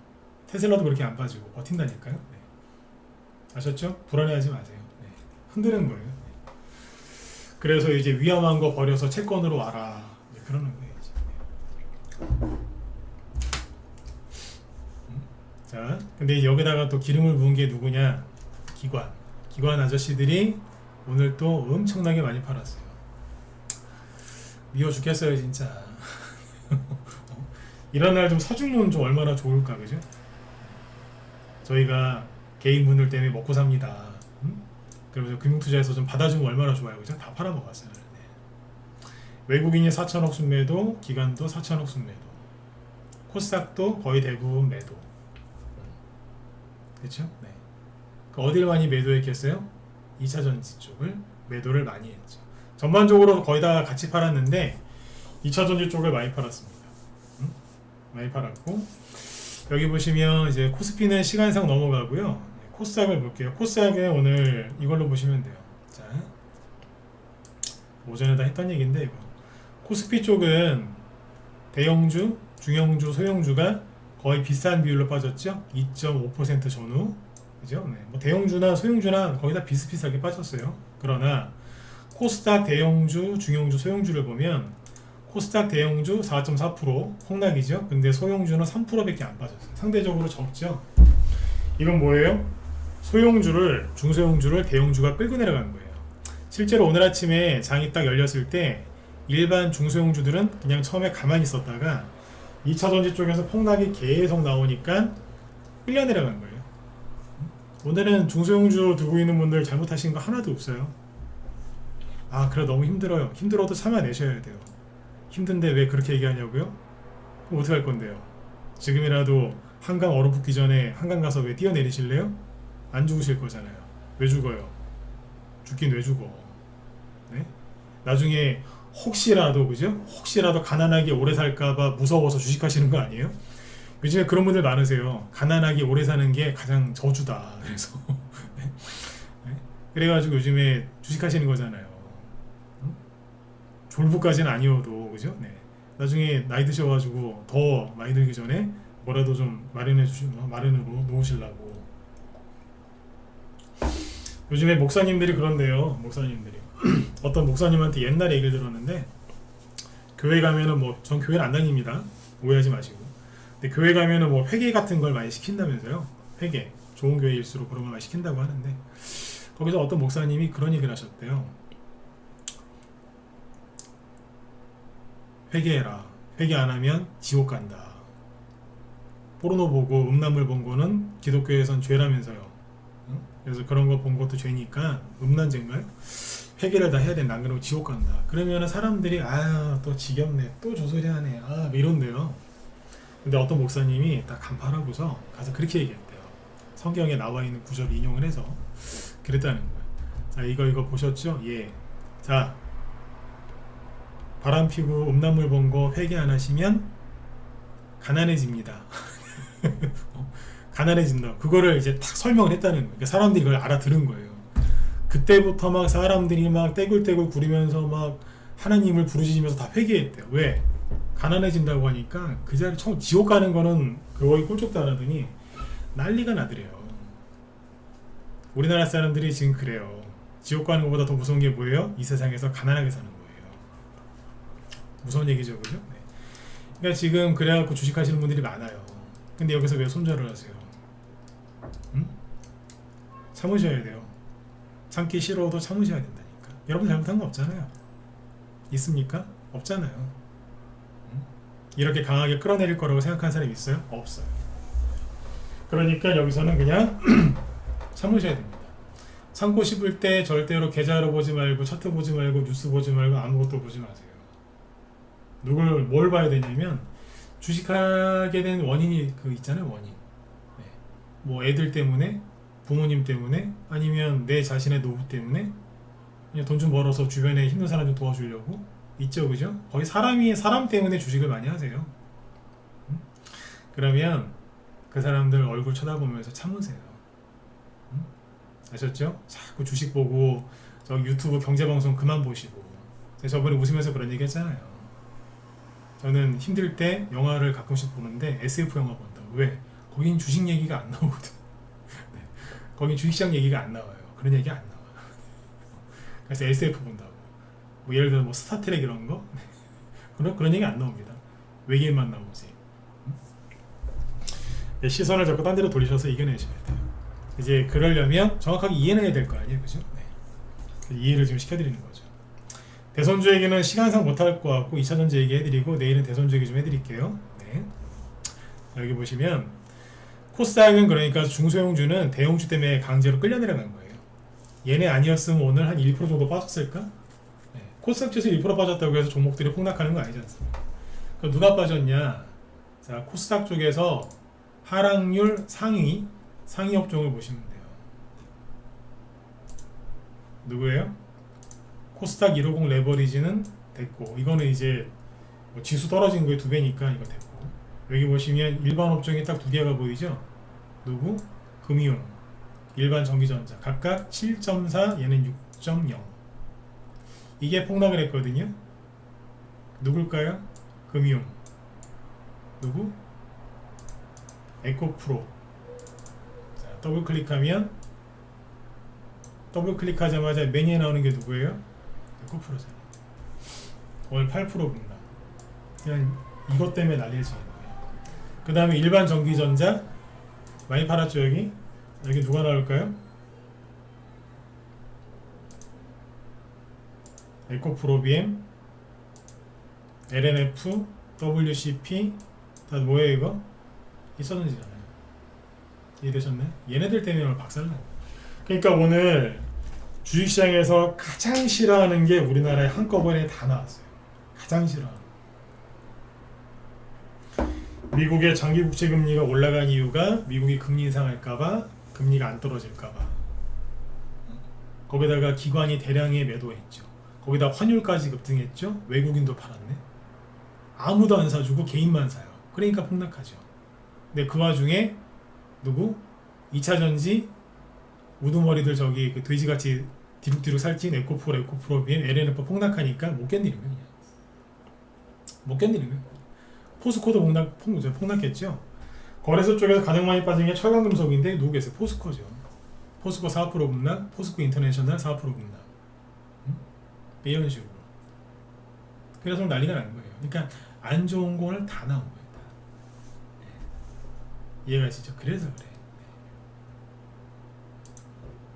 테슬라도 그렇게 안 빠지고 버틴다니까요. 네. 아셨죠? 불안해하지 마세요. 네. 흔드는 거예요. 네. 그래서 이제 위험한 거 버려서 채권으로 와라. 네. 그러는 거예요. 이제. 자, 자, 근데 여기다가 또 기름을 부은 게 누구냐? 기관 아저씨들이 오늘 또 엄청나게 많이 팔았어요. 미워 죽겠어요 진짜. 이런 날 좀 사주면 좀 얼마나 좋을까, 그죠? 저희가 개인 분들 때문에 먹고 삽니다. 그러면서 금융투자에서 좀 받아주면 얼마나 좋아요, 그죠? 다 팔아먹었어요. 네. 외국인이 4천억 순매도, 기관도 4천억 순매도, 코스닥도 거의 대부분 매도. 그렇죠? 네. 어딜 많이 매도했겠어요? 2차전지 쪽을 매도를 많이 했죠. 전반적으로 거의 다 같이 팔았는데 2차전지 쪽을 많이 팔았습니다. 많이 팔았고, 여기 보시면 이제 코스피는 시간상 넘어가고요. 코스닥을 볼게요. 코스닥은 오늘 이걸로 보시면 돼요. 자, 오전에 다 했던 얘기인데, 이거 코스피 쪽은 대형주, 중형주, 소형주가 거의 비슷한 비율로 빠졌죠. 2.5% 전후, 그죠? 네. 뭐 대형주나 소형주나 거의 다 비슷비슷하게 빠졌어요. 그러나 코스닥 대형주, 중형주, 소형주를 보면 코스닥 대형주 4.4% 폭락이죠. 근데 소형주는 3%밖에 안 빠졌어요. 상대적으로 적죠. 이건 뭐예요? 소형주를, 중소형주를 대형주가 끌고 내려간 거예요. 실제로 오늘 아침에 장이 딱 열렸을 때 일반 중소형주들은 그냥 처음에 가만히 있었다가 2차전지 쪽에서 폭락이 계속 나오니까 끌려 내려간 거예요. 오늘은 중소형주 두고 있는 분들 잘못하신 거 하나도 없어요. 아, 그래 너무 힘들어요. 힘들어도 참아내셔야 돼요. 힘든데 왜 그렇게 얘기하냐고요? 그럼 어떻게 할 건데요? 지금이라도 한강 얼음 붙기 전에 한강 가서 왜 뛰어내리실래요? 안 죽으실 거잖아요. 왜 죽어요? 죽긴 왜 죽어? 네? 나중에 혹시라도, 그죠? 혹시라도 가난하게 오래 살까봐 무서워서 주식하시는 거 아니에요? 요즘에 그런 분들 많으세요. 가난하게 오래 사는 게 가장 저주다. 그래서 네? 네? 그래가지고 요즘에 주식하시는 거잖아요. 졸부까지는 아니어도, 그죠? 네. 나중에 나이 드셔가지고 더 많이 들기 전에 뭐라도 좀 마련으로 놓으시려고. 요즘에 목사님들이 그런데요. 목사님들이 어떤 목사님한테 옛날 얘기를 들었는데, 교회 가면은 뭐 전 교회는 안 다닙니다. 오해하지 마시고. 근데 교회 가면은 뭐 회개 같은 걸 많이 시킨다면서요. 회개. 좋은 교회일수록 그런 걸 많이 시킨다고 하는데, 거기서 어떤 목사님이 그런 얘기를 하셨대요. 회개해라. 회개 안 하면 지옥 간다. 포르노 보고 음란물 본 거는 기독교에선 죄라면서요. 그래서 그런 거 본 것도 죄니까 음란죄인가요? 회개를 다 해야 된다. 안 그러면 지옥 간다. 그러면은 사람들이 또 지겹네. 또 저 소리 하네. 뭐 이런데요. 근데 어떤 목사님이 딱 간파하고서 가서 그렇게 얘기했대요. 성경에 나와 있는 구절 인용을 해서 그랬다는 거예요. 자, 이거 보셨죠? 예. 자, 바람 피고 음란물 본 거 회개 안 하시면 가난해집니다. 가난해진다. 그거를 이제 딱 설명을 했다는 거예요. 그러니까 사람들이 그걸 알아들은 거예요. 그때부터 막 사람들이 막 떼굴떼굴 구리면서 막 하나님을 부르짖으면서 다 회개했대요. 왜? 가난해진다고 하니까 그 자리 처음 지옥 가는 거는 거의 꼴쪽도 안 하더니 난리가 나더래요. 우리나라 사람들이 지금 그래요. 지옥 가는 것보다 더 무서운 게 뭐예요? 이 세상에서 가난하게 사는 거예요. 무서운 얘기죠, 그죠? 네. 그러니까 지금 그래갖고 주식하시는 분들이 많아요. 근데 여기서 왜 손절을 하세요? 참으셔야 돼요. 참기 싫어도 참으셔야 된다니까. 여러분 잘못한 거 없잖아요. 있습니까? 없잖아요. 이렇게 강하게 끌어내릴 거라고 생각하는 사람이 있어요? 없어요. 그러니까 여기서는 그냥 참으셔야 됩니다. 참고 싶을 때 절대로 계좌로 보지 말고, 차트 보지 말고, 뉴스 보지 말고, 아무것도 보지 마세요. 뭘 봐야 되냐면, 주식하게 된 원인이 있잖아요, 원인. 네. 뭐 애들 때문에, 부모님 때문에, 아니면 내 자신의 노후 때문에, 그냥 돈 좀 벌어서 주변에 힘든 사람 좀 도와주려고 있죠, 그죠? 거의 사람 때문에 주식을 많이 하세요. 그러면 그 사람들 얼굴 쳐다보면서 참으세요. 아셨죠? 자꾸 주식 보고 저 유튜브 경제방송 그만 보시고. 제가 저번에 웃으면서 그런 얘기 했잖아요. 저는 힘들 때 영화를 가끔씩 보는데 SF 영화 본다고. 왜? 거긴 주식 얘기가 안 나오거든. 네. 거긴 주식시장 얘기가 안 나와요. 그런 얘기 안 나와요. 그래서 SF 본다고. 뭐 예를 들어 뭐 스타트랙 이런 거 그런 얘기 안 나옵니다. 외계인만 나오지. 시선을 자꾸 딴 데로 돌리셔서 이겨내셔야 돼요. 이제 그러려면 정확하게 이해해야 될 거 아니에요, 그죠? 네. 이해를 지금 시켜드리는 거죠. 대선주 얘기는 시간상 못할 것 같고 2차전지 얘기 해드리고 내일은 대선주 얘기 좀 해드릴게요. 네. 여기 보시면 코스닥은 그러니까 중소형주는 대형주 때문에 강제로 끌려 내려간 거예요. 얘네 아니었으면 오늘 한 1% 정도 빠졌을까? 네. 코스닥 지수 1% 빠졌다고 해서 종목들이 폭락하는 거 아니지 않습니까? 그럼 누가 빠졌냐? 자, 코스닥 쪽에서 하락률 상위 업종을 보시면 돼요. 누구예요? 코스닥 150 레버리지는 됐고, 이거는 이제 뭐 지수 떨어진 거에 2배니까 이거 됐고, 여기 보시면 일반 업종이 딱 2개가 보이죠? 누구? 금융, 일반 전기전자 각각 7.4, 얘는 6.0. 이게 폭락을 했거든요. 누굴까요? 금융. 누구? 에코프로. 자, 더블 클릭하면 더블 클릭하자마자 메뉴에 나오는 게 누구예요? 에코프로잖아요. 오늘 8% 급락. 그냥 이것 때문에 난리를 치는 거예요. 그 다음에 일반 전기전자 많이 팔았죠. 여기 누가 나올까요? 에코프로비엠, LNF, WCP 다 뭐예요 이거? 있었는지잖아요. 이해되셨나요? 얘네들 때문에 오늘 박살나요. 그러니까 오늘 주식시장에서 가장 싫어하는 게 우리나라에 한꺼번에 다 나왔어요. 가장 싫어하는 미국의 장기 국채 금리가 올라간 이유가 미국이 금리 인상할까봐, 금리가 안 떨어질까봐. 거기다가 기관이 대량의 매도했죠. 거기다 환율까지 급등했죠. 외국인도 팔았네. 아무도 안 사주고 개인만 사요. 그러니까 폭락하죠. 근데 그 와중에 누구? 2차전지 우두머리들 저기 그 돼지같이 뒤룩뒤룩 살찐 에코프로비엠, LNF 폭락하니까 못 견디는 거예요. 못 견디는 거예요. 포스코도 폭락했죠. 거래소 쪽에서 가장 많이 빠진 게 철강금속인데 누구겠어요? 포스코죠. 포스코 4% 급락, 포스코 인터내셔널 4% 급락. 이런 식으로. 그래서 난리가 난 거예요. 그러니까 안 좋은 거를 다 나온 거예요. 다. 네. 이해가 되시죠? 그래서 그래.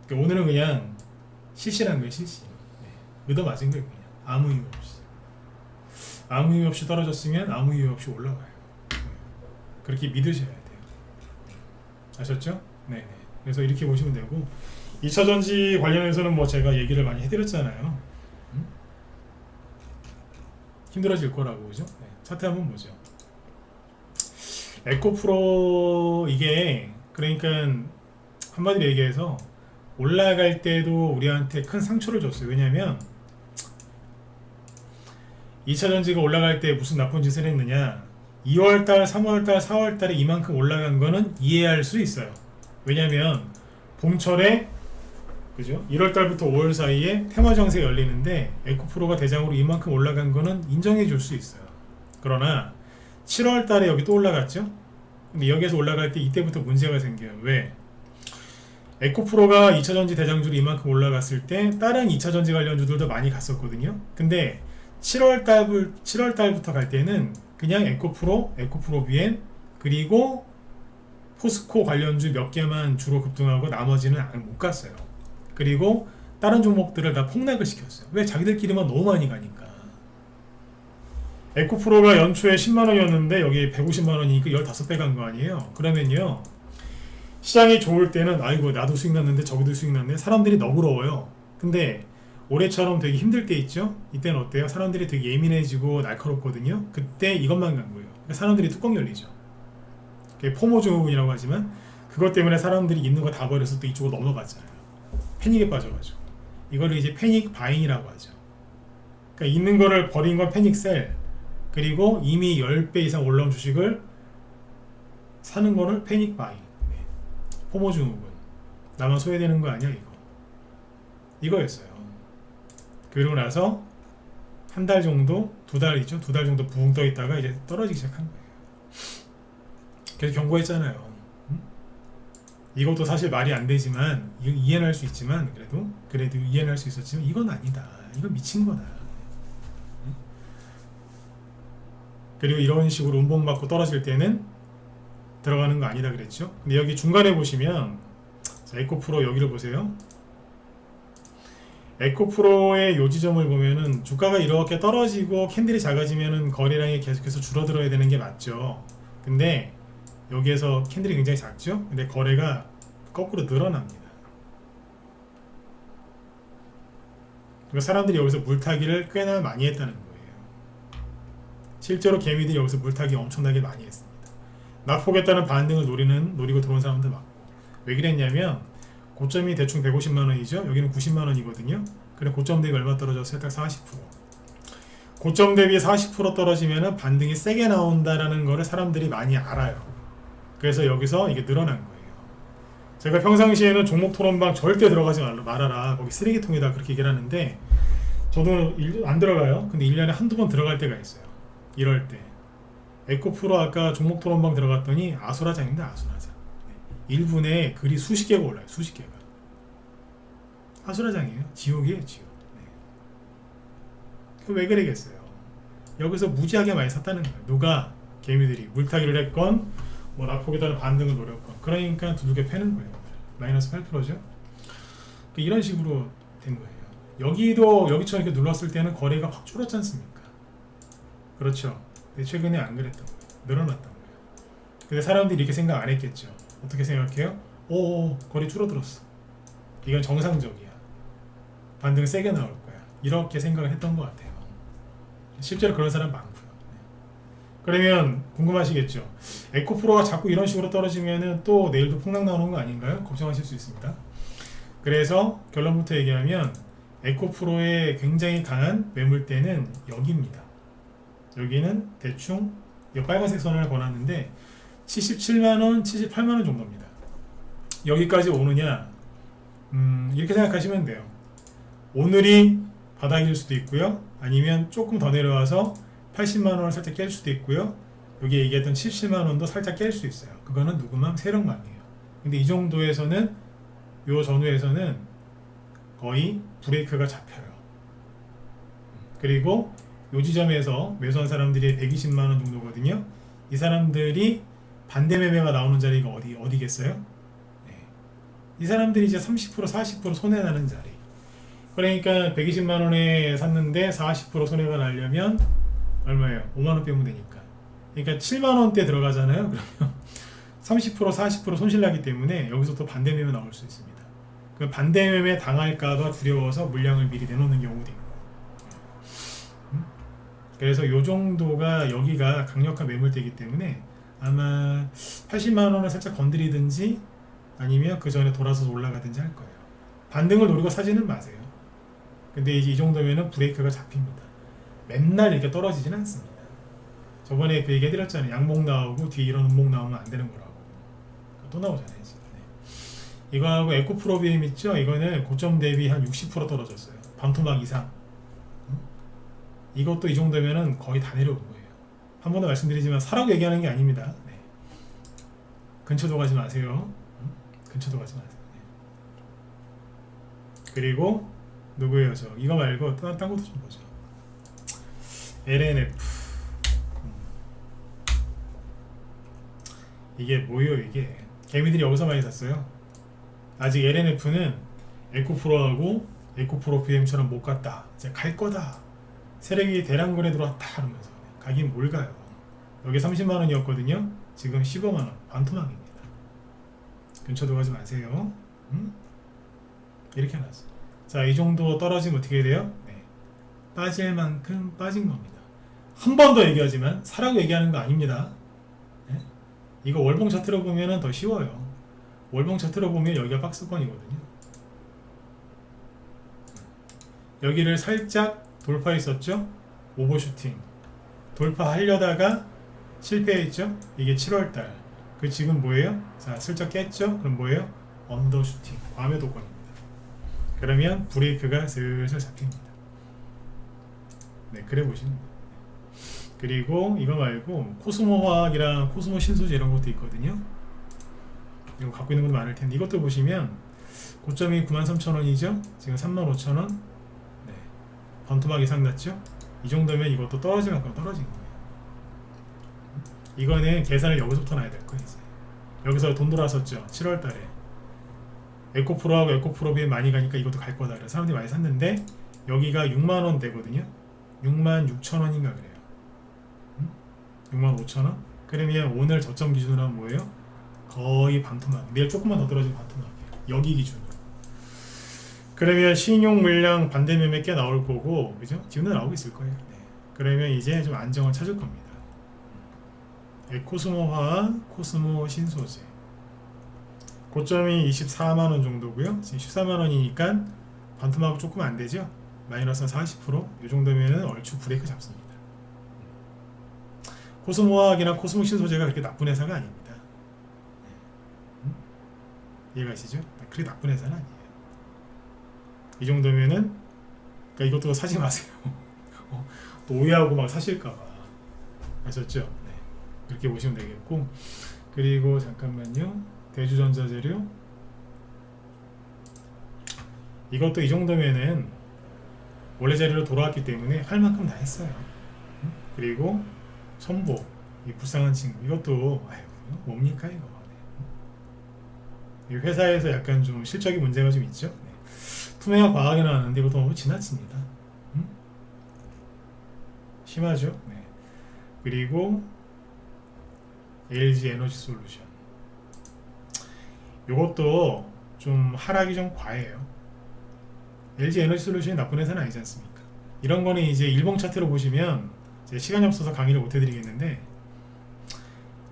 그러니까 오늘은 그냥 실시한 거예요. 실시. 네. 얻어맞은 거예요. 그냥 아무 이유 없이. 아무 이유 없이 떨어졌으면 아무 이유 없이 올라가요. 네. 그렇게 믿으셔야 돼요. 아셨죠? 네네. 그래서 이렇게 보시면 되고 2차전지 관련해서는 뭐 제가 얘기를 많이 해드렸잖아요. 힘들어질 거라고, 그죠? 네. 차트 한번 보죠. 에코프로 이게 그러니까 한마디로 얘기해서 올라갈 때도 우리한테 큰 상처를 줬어요. 왜냐면 2차전지가 올라갈 때 무슨 나쁜 짓을 했느냐, 2월달, 3월달, 4월달에 이만큼 올라간 거는 이해할 수 있어요. 왜냐면 봄철에 그죠? 1월달부터 5월 사이에 테마정세 열리는데 에코프로가 대장으로 이만큼 올라간 거는 인정해 줄 수 있어요. 그러나 7월달에 여기 또 올라갔죠? 근데 여기에서 올라갈 때 이때부터 문제가 생겨요. 왜? 에코프로가 2차전지 대장주로 이만큼 올라갔을 때 다른 2차전지 관련주들도 많이 갔었거든요. 근데 7월달부터 갈 때는 그냥 에코프로비엔 그리고 포스코 관련주 몇 개만 주로 급등하고 나머지는 못 갔어요. 그리고 다른 종목들을 다 폭락을 시켰어요. 왜? 자기들끼리만 너무 많이 가니까. 에코프로가 연초에 10만원이었는데 여기 150만원이니까 15배 간 거 아니에요. 그러면요, 시장이 좋을 때는 아이고 나도 수익 났는데 저기도 수익 났네, 사람들이 너그러워요. 근데 올해처럼 되게 힘들 때 있죠? 이때는 어때요? 사람들이 되게 예민해지고 날카롭거든요. 그때 이것만 간 거예요. 그러니까 사람들이 뚜껑 열리죠. 그게 포모 증후군이라고 하지만 그것 때문에 사람들이 있는 거 다 버려서 또 이쪽으로 넘어갔잖아요. 패닉에 빠져가지고. 이거를 이제 패닉 바잉이라고 하죠. 그러니까 있는 거를 버린 건 패닉 셀, 그리고 이미 10배 이상 올라온 주식을 사는 거를 패닉 바잉. 네. 포모 증후군. 나만 소외되는 거 아니야 이거였어요. 그리고 나서 한 달 정도, 2달이죠. 2달 정도 붕 떠 있다가 이제 떨어지기 시작한 거예요. 그래서 경고했잖아요. 이것도 사실 말이 안 되지만, 이해는 할 수 있지만, 그래도 이해는 할 수 있었지만, 이건 아니다. 이건 미친 거다. 그리고 이런 식으로 운봉 맞고 떨어질 때는 들어가는 거 아니다 그랬죠. 근데 여기 중간에 보시면 자, 에코프로 여기를 보세요. 에코프로의 요 지점을 보면은 주가가 이렇게 떨어지고 캔들이 작아지면은 거래량이 계속해서 줄어들어야 되는 게 맞죠. 근데 여기에서 캔들이 굉장히 작죠. 근데 거래가 거꾸로 늘어납니다. 그러니까 사람들이 여기서 물타기를 꽤나 많이 했다는 거예요. 실제로 개미들이 여기서 물타기 엄청나게 많이 했습니다. 낙폭에 따른 반등을 노리고 들어온 사람들 많고. 왜 그랬냐면 고점이 대충 150만원이죠. 여기는 90만원이거든요. 그래 고점 대비 얼마 떨어졌어요? 딱 40%. 고점 대비 40% 떨어지면 반등이 세게 나온다라는 거를 사람들이 많이 알아요. 그래서 여기서 이게 늘어난 거예요. 제가 평상시에는 종목 토론방 절대 들어가지 말아라. 거기 쓰레기통이다. 그렇게 얘기를 하는데 저도 안 들어가요. 근데 1년에 한두 번 들어갈 때가 있어요. 이럴 때. 에코프로 아까 종목 토론방 들어갔더니 아수라장입니다. 아수라장. 1분에 글이 수십 개가 올라요. 수십 개가. 아수라장이에요. 지옥이에요. 지옥. 왜 그러겠어요. 여기서 무지하게 많이 샀다는 거예요. 누가? 개미들이 물타기를 했건 뭐 낙폭에 따른 반등을 노렸건. 그러니까 두들겨 패는 거예요. 마이너스 8%죠. 이런 식으로 된 거예요. 여기도 여기처럼 이렇게 눌렀을 때는 거래가 확 줄었지 않습니까? 그렇죠. 근데 최근에 안 그랬던 거예요. 늘어났던 거예요. 근데 사람들이 이렇게 생각 안 했겠죠. 어떻게 생각해요? 오, 거래 줄어들었어. 이건 정상적이야. 반등 세게 나올 거야. 이렇게 생각을 했던 것 같아요. 실제로 그런 사람 많고요. 그러면 궁금하시겠죠. 에코프로가 자꾸 이런 식으로 떨어지면은 또 내일도 폭락 나오는 거 아닌가요? 걱정하실 수 있습니다. 그래서 결론부터 얘기하면 에코프로의 굉장히 강한 매물대는 여기입니다. 여기는 대충 이 빨간색 선을 권았는데 77만원, 78만원 정도입니다. 여기까지 오느냐? 이렇게 생각하시면 돼요. 오늘이 바닥일 수도 있고요. 아니면 조금 더 내려와서 80만원을 살짝 깰 수도 있고요. 여기 얘기했던 77만원도 살짝 깰 수 있어요. 그거는 누구만 세력만이에요. 근데 이 정도에서는 요 전후에서는 거의 브레이크가 잡혀요. 그리고 요 지점에서 매수한 사람들이 120만원 정도거든요. 이 사람들이 반대 매매가 나오는 자리가 어디겠어요? 네. 이 사람들이 이제 30% 40% 손해나는 자리. 그러니까 120만원에 샀는데 40% 손해가 나려면 얼마예요? 5만원 빼면 되니까. 그러니까 7만원대 들어가잖아요. 그러면 30% 40% 손실나기 때문에 여기서 또 반대 매매 나올 수 있습니다. 그 반대 매매 당할까봐 두려워서 물량을 미리 내놓는 경우도 있고. 그래서 요 정도가 여기가 강력한 매물대이기 때문에 아마 80만원을 살짝 건드리든지 아니면 그 전에 돌아서 올라가든지 할 거예요. 반등을 노리고 사지는 마세요. 근데 이제 이 정도면은 브레이크가 잡힙니다. 맨날 이렇게 떨어지진 않습니다. 저번에 그 얘기 해드렸잖아요. 양목 나오고 뒤에 이런 음목 나오면 안 되는 거라고. 또 나오잖아요. 지금. 네. 이거하고 에코프로비엠 있죠? 이거는 고점 대비 한 60% 떨어졌어요. 반토막 이상. 이것도 이 정도면은 거의 다 내려온 거예요. 한 번 더 말씀드리지만 사라고 얘기하는 게 아닙니다. 네. 근처도 가지 마세요. 근처도 가지 마세요. 네. 그리고 누구예요? 저 이거 말고 딴 것도 좀 보죠. LNF. 이게 뭐예요? 이게 개미들이 여기서 많이 샀어요. 아직 LNF는 에코프로하고 에코프로 BM처럼 못 갔다. 이제 갈 거다. 세력이 대량 거래 들어왔다 하면서 가긴 뭘 가요. 여기 30만원이었거든요. 지금 15만원. 반토막입니다. 근처도 가지 마세요. 이렇게 해놨어. 자, 이 정도 떨어지면 어떻게 돼요? 네. 빠질 만큼 빠진 겁니다. 한 번 더 얘기하지만 사라고 얘기하는 거 아닙니다. 네? 이거 월봉 차트로 보면 더 쉬워요. 월봉 차트로 보면 여기가 박스권이거든요. 여기를 살짝 돌파했었죠? 오버슈팅 돌파하려다가 실패했죠? 이게 7월달. 그 지금 뭐예요? 자, 슬쩍 깼죠? 그럼 뭐예요? 언더슈팅 과매도권입니다. 그러면 브레이크가 슬슬 잡힙니다. 네, 그래 보시면 돼요. 그리고 이거 말고 코스모화학이랑 코스모 신소재 이런 것도 있거든요. 이거 갖고 있는 분들 많을 텐데 이것도 보시면 고점이 93,000원이죠? 지금 35,000원. 네, 반토막 이상 났죠? 이 정도면 이것도 떨어질 만큼 떨어진 거예요. 이거는 계산을 여기서부터 놔야 될 거예요. 여기서 돈 돌았었죠. 7월 달에. 에코프로하고 에코프로비에 많이 가니까 이것도 갈 거다. 그래서 사람들이 많이 샀는데 여기가 6만원 되거든요. 66,000원인가 그래요. 65,000원? 그러면 오늘 저점 기준으로 하면 뭐예요? 거의 반토막. 내일 조금만 더 떨어지면 반토막이에요. 여기 기준으로. 그러면 신용 물량 반대 매매 꽤 나올 거고, 그죠? 지금도 나오고 있을 거예요. 네. 그러면 이제 좀 안정을 찾을 겁니다. 코스모화, 코스모 신소재. 고점이 24만원 정도고요. 지금 14만원이니까 반토막 조금 안 되죠? 마이너스 40%? 이 정도면 얼추 브레이크 잡습니다. 코스모화학이나 코스모 신소재가 그렇게 나쁜 회사가 아닙니다. 이해가시죠? 그렇게 나쁜 회사는 아니에요. 이 정도면은, 그러니까 이것도 사지 마세요. 또 오해하고 막 사실까봐. 아셨죠? 네. 이렇게 보시면 되겠고, 그리고 잠깐만요. 대주전자재료. 이것도 이 정도면은 원래 자리로 돌아왔기 때문에 할 만큼 다 했어요. 그리고 선보, 이 불쌍한 친구. 이것도 아유, 뭡니까 이거. 네. 이 회사에서 약간 좀 실적이 문제가 좀 있죠. 네. 투명화 과하게 나왔는데 이것도 너무 지나칩니다. 심하죠. 네. 그리고 LG 에너지 솔루션. 이것도 좀 하락이 좀 과해요. LG 에너지 솔루션이 나쁜 회사는 아니지 않습니까? 이런 거는 이제 일봉 차트로 보시면 이제 시간이 없어서 강의를 못 해드리겠는데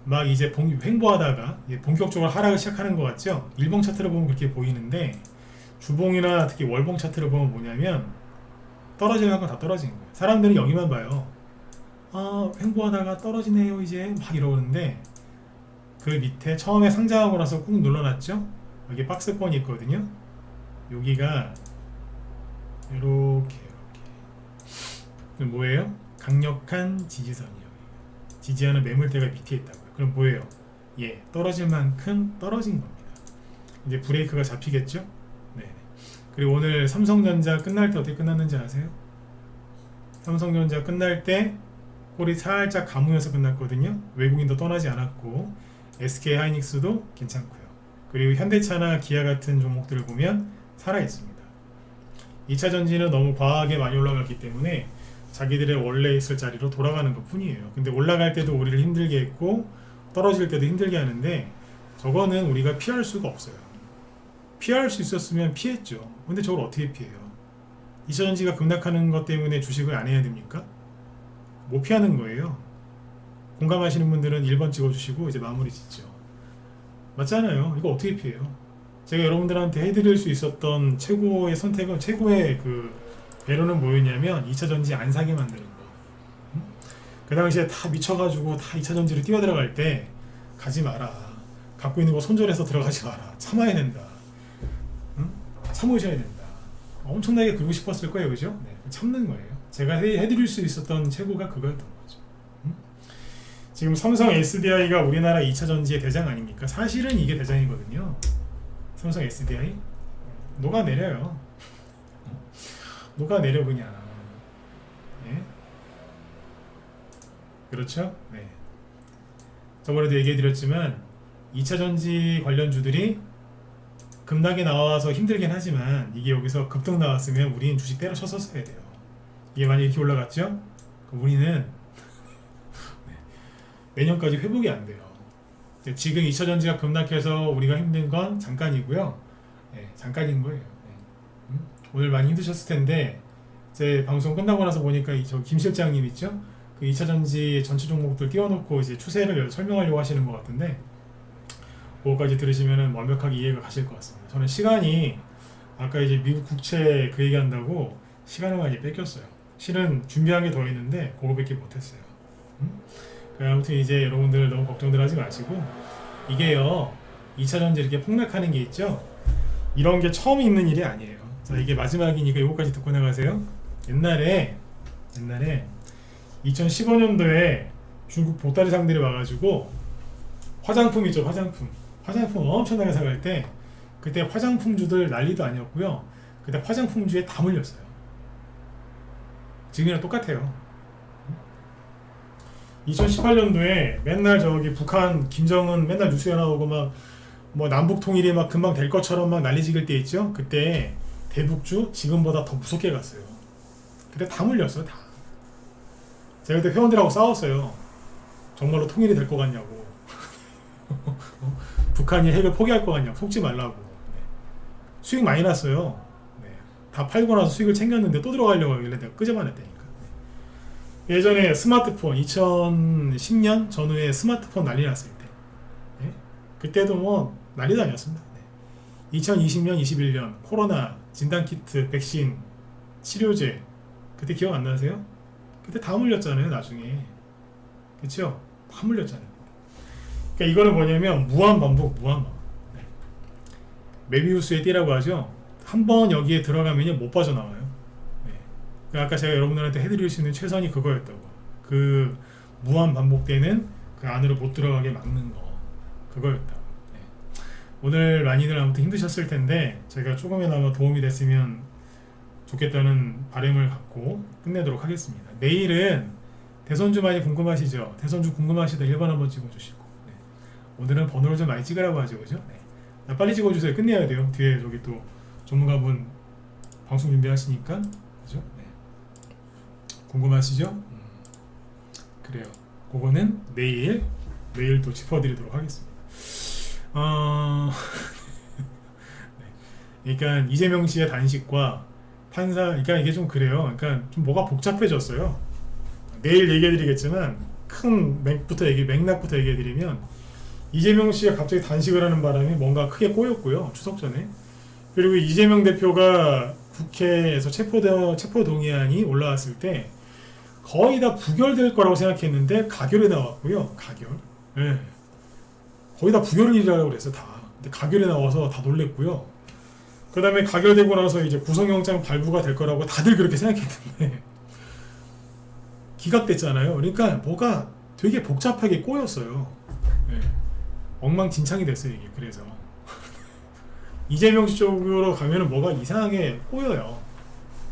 막 이제 횡보하다가 본격적으로 하락을 시작하는 것 같죠? 일봉 차트로 보면 그렇게 보이는데 주봉이나 특히 월봉 차트를 보면 뭐냐면 떨어지는 건 다 떨어지는 거예요. 사람들은 여기만 봐요. 아, 횡보하다가 떨어지네요 이제 막 이러는데 그 밑에 처음에 상장하고 나서 꾹 눌러놨죠? 여기 박스권이 있거든요. 여기가 이렇게 뭐예요? 강력한 지지선이에요. 지지하는 매물대가 밑에 있다고요. 그럼 뭐예요? 예, 떨어질 만큼 떨어진 겁니다. 이제 브레이크가 잡히겠죠? 네. 그리고 오늘 삼성전자 끝날 때 어떻게 끝났는지 아세요? 삼성전자 끝날 때 꼴이 살짝 가무면서 끝났거든요. 외국인도 떠나지 않았고 SK하이닉스도 괜찮고요. 그리고 현대차나 기아 같은 종목들을 보면 살아있습니다. 2차전지는 너무 과하게 많이 올라갔기 때문에 자기들의 원래 있을 자리로 돌아가는 것 뿐이에요. 근데 올라갈 때도 우리를 힘들게 했고 떨어질 때도 힘들게 하는데 저거는 우리가 피할 수가 없어요. 피할 수 있었으면 피했죠. 근데 저걸 어떻게 피해요? 2차전지가 급락하는 것 때문에 주식을 안 해야 됩니까? 못 피하는 거예요. 공감하시는 분들은 1번 찍어주시고 이제 마무리 짓죠. 맞잖아요. 이거 어떻게 피해요? 제가 여러분들한테 해드릴 수 있었던 최고의 선택은, 최고의 그 배로는 뭐였냐면 2차전지 안 사게 만드는 거. 그 당시에 다 미쳐가지고 다 2차전지로 뛰어들어갈 때 가지 마라. 갖고 있는 거 손절해서 들어가지 마라. 참아야 된다. 참으셔야 된다. 엄청나게 긁고 싶었을 거예요. 그죠? 네, 참는 거예요. 제가 해드릴 수 있었던 최고가 그거였던 거죠. 지금 삼성 SDI가 우리나라 2차전지의 대장 아닙니까? 사실은 이게 대장이거든요. 삼성 SDI 녹아내려요. 녹아내려 그냥. 예? 그렇죠? 네. 저번에도 얘기해드렸지만 2차전지 관련주들이 급락이 나와서 힘들긴 하지만 이게 여기서 급등 나왔으면 우리는 주식 때려쳐서 써야 돼요. 이게 만약에 이렇게 올라갔죠? 그럼 우리는 내년까지 회복이 안 돼요. 지금 2차전지가 급락해서 우리가 힘든 건 잠깐이고요. 네, 잠깐인 거예요. 네. 오늘 많이 힘드셨을 텐데 제 방송 끝나고 나서 보니까 저 김 실장님 있죠? 그 2차전지 전체 종목들 띄워놓고 이제 추세를 설명하려고 하시는 것 같은데 그거까지 들으시면 완벽하게 이해가 가실 것 같습니다. 저는 시간이 아까 이제 미국 국채 그 얘기한다고 시간을 많이 뺏겼어요. 실은 준비한 게 더 있는데 그거밖에 못했어요. 아무튼 이제 여러분들 너무 걱정들 하지 마시고 이게요 2차전지 이렇게 폭락하는 게 있죠. 이런 게 처음 있는 일이 아니에요. 자, 이게 마지막이니까 이거까지 듣고 나가세요. 옛날에 2015년도에 중국 보따리 상들이 와가지고 화장품 있죠. 화장품 엄청나게 사갈 때 그때 화장품주들 난리도 아니었고요. 그때 화장품주에 다 물렸어요. 지금이랑 똑같아요. 2018년도에 맨날 저기 북한 김정은 맨날 뉴스에 나오고 막 뭐 남북 통일이 막 금방 될 것처럼 막 난리지길 때 있죠. 그때 대북주 지금보다 더 무섭게 갔어요. 그때 다 물렸어요, 다. 제가 그때 회원들하고 싸웠어요. 정말로 통일이 될 것 같냐고. 북한이 핵을 포기할 것 같냐고. 속지 말라고. 네. 수익 많이 났어요. 네. 다 팔고 나서 수익을 챙겼는데 또 들어가려고 하길래 내가 끄집어냈다니까. 네. 예전에 스마트폰 2010년 전후에 스마트폰 난리 났을 때 네. 그때도 뭐 난리도 아니었습니다. 네. 2020년 21년 코로나 진단키트 백신 치료제 그때 기억 안 나세요? 그때 다 물렸잖아요 나중에. 그쵸? 다 물렸잖아요. 그러니까 이거는 뭐냐면 무한반복 무한반복. 네. 메비우스의 띠라고 하죠. 한번 여기에 들어가면 못 빠져나와요. 네. 그러니까 아까 제가 여러분들한테 해드릴 수 있는 최선이 그거였다고. 그 무한반복되는 그 안으로 못 들어가게 막는 거 그거였다고. 네. 오늘 많이들 아무튼 힘드셨을 텐데 제가 조금이나마 도움이 됐으면 좋겠다는 바람을 갖고 끝내도록 하겠습니다. 내일은 대선주 많이 궁금하시죠? 대선주 궁금하시다 1번 한번 찍어주시고 네. 오늘은 번호를 좀 많이 찍으라고 하죠, 그죠? 네. 빨리 찍어주세요. 끝내야 돼요. 뒤에 저기 또 전문가분 방송 준비하시니까 그죠? 네. 궁금하시죠? 그래요. 그거는 내일 또 짚어드리도록 하겠습니다. 네. 그러니까 이재명 씨의 단식과 판사, 그러니까 이게 좀 그래요. 그러니까 좀 뭐가 복잡해졌어요. 내일 얘기해드리겠지만 큰 맥락부터 얘기해드리면 이재명 씨가 갑자기 단식을 하는 바람에 뭔가 크게 꼬였고요. 추석 전에. 그리고 이재명 대표가 국회에서 체포동의안이 올라왔을 때 거의 다 부결될 거라고 생각했는데 가결이 나왔고요. 가결. 네. 거의 다 부결이라고 그랬어요. 다. 근데 가결이 나와서 다 놀랬고요. 그 다음에 가결되고 나서 이제 구속영장 발부가 될 거라고 다들 그렇게 생각했는데 기각됐잖아요. 그러니까 뭐가 되게 복잡하게 꼬였어요. 네. 엉망진창이 됐어요 이게. 그래서 이재명 씨 쪽으로 가면은 뭐가 이상하게 꼬여요.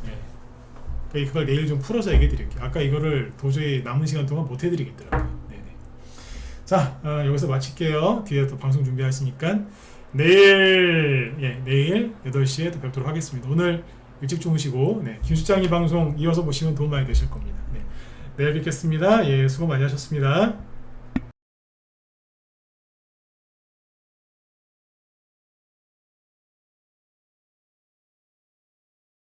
네. 그걸 내일 좀 풀어서 얘기해 드릴게요. 아까 이거를 도저히 남은 시간 동안 못 해드리겠더라고요. 네네. 자, 여기서 마칠게요. 뒤에 또 방송 준비하시니까 내일 8시에 또 뵙도록 하겠습니다. 오늘 일찍 주무시고 네, 김 실장님 방송 이어서 보시면 도움 많이 되실 겁니다. 네. 내일 뵙겠습니다. 예, 수고 많이 하셨습니다.